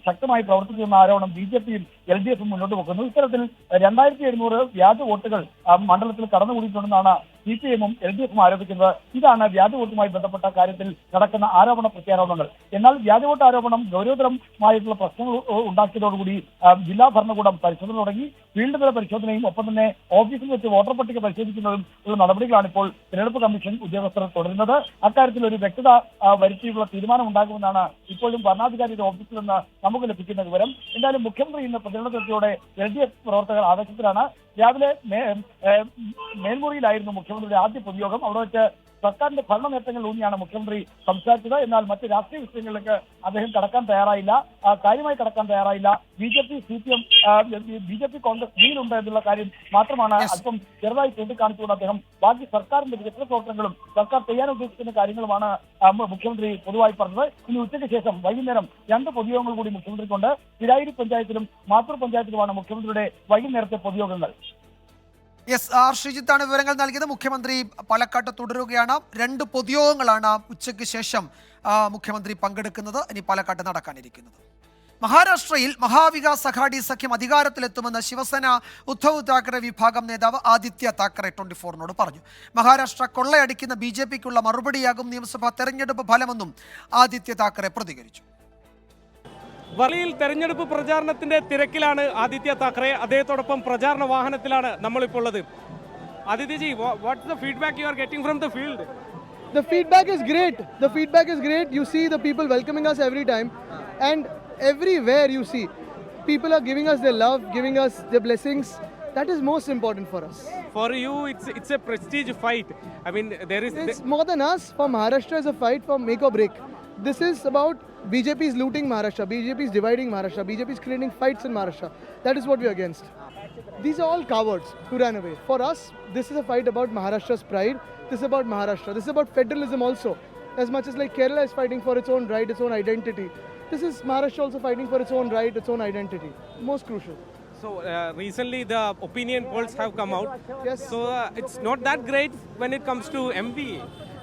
ശക്തമായി പ്രവർത്തിക്കുന്ന ആരോപണം BJPയും LDFും മുന്നോട്ട് വെക്കുന്നു. ഇത്തരത്തിൽ 2700 വ്യാജ വോട്ടുകൾ മണ്ഡലത്തിൽ കടന്നുകൂടിയിട്ടുണ്ടെന്നാണ് CPIM-ഉം LDF-ഉം ആരോപിക്കുന്നത്. ഇതാണ് വ്യാജ വോട്ടുമായി ബന്ധപ്പെട്ട കാര്യത്തിൽ നടക്കുന്ന ആരോപണ പ്രത്യാരോപണങ്ങൾ. എന്നാൽ വ്യാജ വോട്ട് ആരോപണം ഗൗരവതരമായിട്ടുള്ള പ്രശ്നങ്ങൾ ഉണ്ടാക്കിയതോടുകൂടി ജില്ലാ ഭരണകൂടം പരിശോധന തുടങ്ങി. ഫീൽഡ് തല പരിശോധനയും ഒപ്പം തന്നെ ഓഫീസിൽ വെച്ച് വോട്ടർ പട്ടിക പരിശോധിക്കുന്നതും ഉള്ള നടപടികളാണ് ഇപ്പോൾ തിരഞ്ഞെടുപ്പ് കമ്മീഷൻ ഉദ്യോഗസ്ഥർ തുടരുന്നത്. അക്കാര്യത്തിൽ ഒരു വ്യക്തത വരുത്തിയുള്ള തീരുമാനം ഉണ്ടാകുമെന്നാണ് ഇപ്പോഴും ഭരണാധികാരിയുടെ ഓഫീസിൽ നിന്ന് നമുക്ക് ലഭിക്കുന്ന വിവരം. എന്തായാലും മുഖ്യമന്ത്രി ഇന്ന് പ്രതിനിധിയോടെ LDF പ്രവർത്തകർ ആവേശത്തിലാണ്. രാവിലെ മേൽമുറിയിലായിരുന്നു മുഖ്യമന്ത്രിയുടെ ആദ്യ പൊതുയോഗം. അവിടെ വെച്ച് സർക്കാരിന്റെ ഭരണ നേട്ടങ്ങൾ ഊന്നിയാണ് മുഖ്യമന്ത്രി സംസാരിച്ചത്. എന്നാൽ മറ്റ് രാഷ്ട്രീയ വിഷയങ്ങളിലേക്ക് അദ്ദേഹം കടക്കാൻ തയ്യാറായില്ല, കാര്യമായി കടക്കാൻ തയ്യാറായില്ല. BJP, CPM, BJP, കോൺഗ്രസ് ഡീലുണ്ട് എന്നുള്ള കാര്യം മാത്രമാണ് അല്പം ചെറുതായി ചൂണ്ടിക്കാണിച്ചുകൊണ്ട് അദ്ദേഹം ബാക്കി സർക്കാരിന്റെ വികസന പ്രവർത്തനങ്ങളും സർക്കാർ ചെയ്യാൻ ഉദ്ദേശിക്കുന്ന കാര്യങ്ങളുമാണ് മുഖ്യമന്ത്രി പൊതുവായി പറഞ്ഞത്. ഇനി ഉച്ചയ്ക്ക് ശേഷം വൈകുന്നേരം 2 പൊതുയോഗങ്ങൾ കൂടി മുഖ്യമന്ത്രിക്കുണ്ട്. പിരായിരി പഞ്ചായത്തിലും മാത്തൂർ പഞ്ചായത്തിലുമാണ് മുഖ്യമന്ത്രിയുടെ വൈകുന്നേരത്തെ പൊതുയോഗങ്ങൾ. ശ്രീജിത്താണ് വിവരങ്ങൾ നൽകിയത്. മുഖ്യമന്ത്രി പാലക്കാട്ട് തുടരുകയാണ്. 2 പൊതുയോഗങ്ങളാണ് ഉച്ചയ്ക്ക് ശേഷം മുഖ്യമന്ത്രി പങ്കെടുക്കുന്നത്. ഇനി പാലക്കാട്ട് നടക്കാനിരിക്കുന്നത്. മഹാരാഷ്ട്രയിൽ മഹാവികാസ് അഘാടി സഖ്യം അധികാരത്തിലെത്തുമെന്ന് ശിവസേന ഉദ്ധവ് താക്കറെ വിഭാഗം നേതാവ് ആദിത്യ താക്കറെ 24 പറഞ്ഞു. മഹാരാഷ്ട്ര കൊള്ളയടിക്കുന്ന BJPക്കുള്ള മറുപടിയാകും നിയമസഭാ തെരഞ്ഞെടുപ്പ് ഫലമെന്നും ആദിത്യ താക്കറെ പ്രതികരിച്ചു. വലിയ തെരഞ്ഞെടുപ്പ് പ്രചാരണത്തിന്റെ തിരക്കിലാണ് ആദിത്യ താക്കറെ. അദ്ദേഹത്തോടൊപ്പം പ്രചാരണ വാഹനത്തിലാണ് നമ്മളിപ്പോൾ ഉള്ളത്. Adityaji, what's the feedback you are getting from the field? The feedback is great. The feedback is great. You see the people welcoming us every time, and everywhere you see people are giving us their love, giving us their blessings. That is most important for us. For you, it's a prestige fight. I mean, It's more than us. For Maharashtra, is a fight for make or break. This is about BJP is looting Maharashtra, BJP is dividing Maharashtra, BJP is creating fights in Maharashtra. That is what we are against. These are all cowards who ran away. For us, this is a fight about Maharashtra's pride. This is about Maharashtra. This is about federalism also. As much as like Kerala is fighting for its own right, its own identity, this is Maharashtra also fighting for its own right, its own identity. Most crucial. So recently the opinion polls have come out. Yes. So it's not that great when it comes to MP.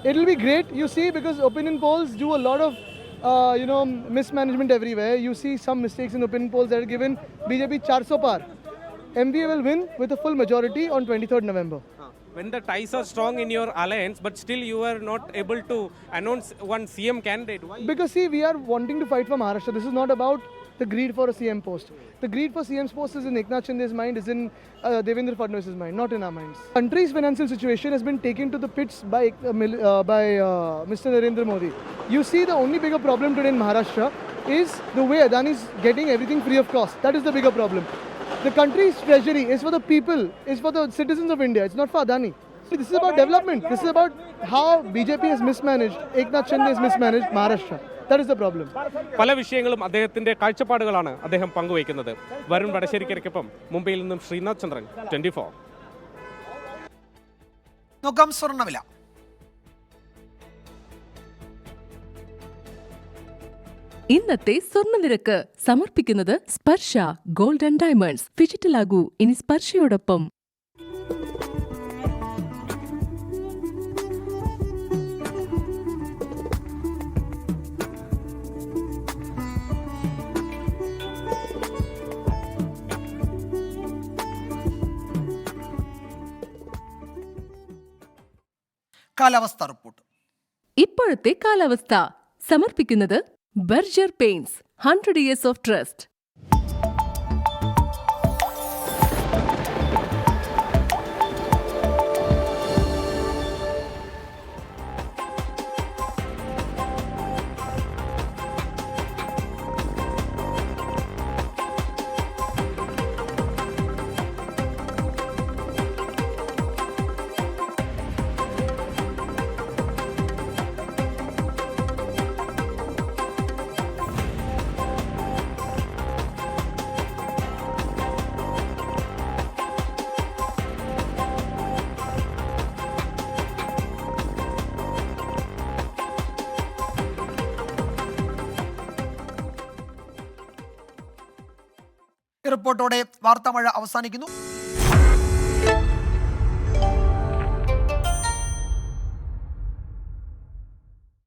It will be great, you see, because opinion polls do a lot of mismanagement everywhere. You see some mistakes in opinion polls that are given BJP 400 par. MVA will win with a full majority on 23rd November. When the ties are strong in your alliance, but still you are not able to announce one CM candidate. Why? Because see, we are wanting to fight for Maharashtra. This is not about the greed for a CM post. The greed for CM's post is in Eknath Shinde's mind, is in Devendra Fadnavis's mind, not in our minds. Country's financial situation has been taken to the pits by Mr. Narendra Modi. You see, the only bigger problem today in Maharashtra is the way Adani is getting everything free of cost. That is the bigger problem. The country's treasury is for the people, is for the citizens of India. It's not for Adani. This is about development. This is about how BJP has mismanaged, Eknath Shinde has mismanaged Maharashtra. That is the problem. പല വിഷയങ്ങളും അദ്ദേഹത്തിന്റെ കാഴ്ചപ്പാടുകളാണ് അദ്ദേഹം പങ്കുവയ്ക്കുന്നത്. വരുൺ വടശ്ശേരിക്കൊപ്പം മുംബൈയിൽ നിന്നും ശ്രീനാഥ് ചന്ദ്രൻ, 24. നോക്കാം സ്വർണ്ണവില. ഇന്നത്തെ സ്വർണ്ണനിരക്ക് സമർപ്പിക്കുന്നത് സ്പർശ ഗോൾഡ് ആൻഡ് ഡയമണ്ട്സ്. ഡിജിറ്റലാകൂ ഇനി സ്പർശയോടൊപ്പം. കാലാവസ്ഥ റിപ്പോർട്ട്. ഇപ്പോഴത്തെ കാലാവസ്ഥ സമർപ്പിക്കുന്നത് Berger paints 100 years of trust. റിപ്പോർട്ടോടെ വാർത്താമഴ അവസാനിക്കുന്നു.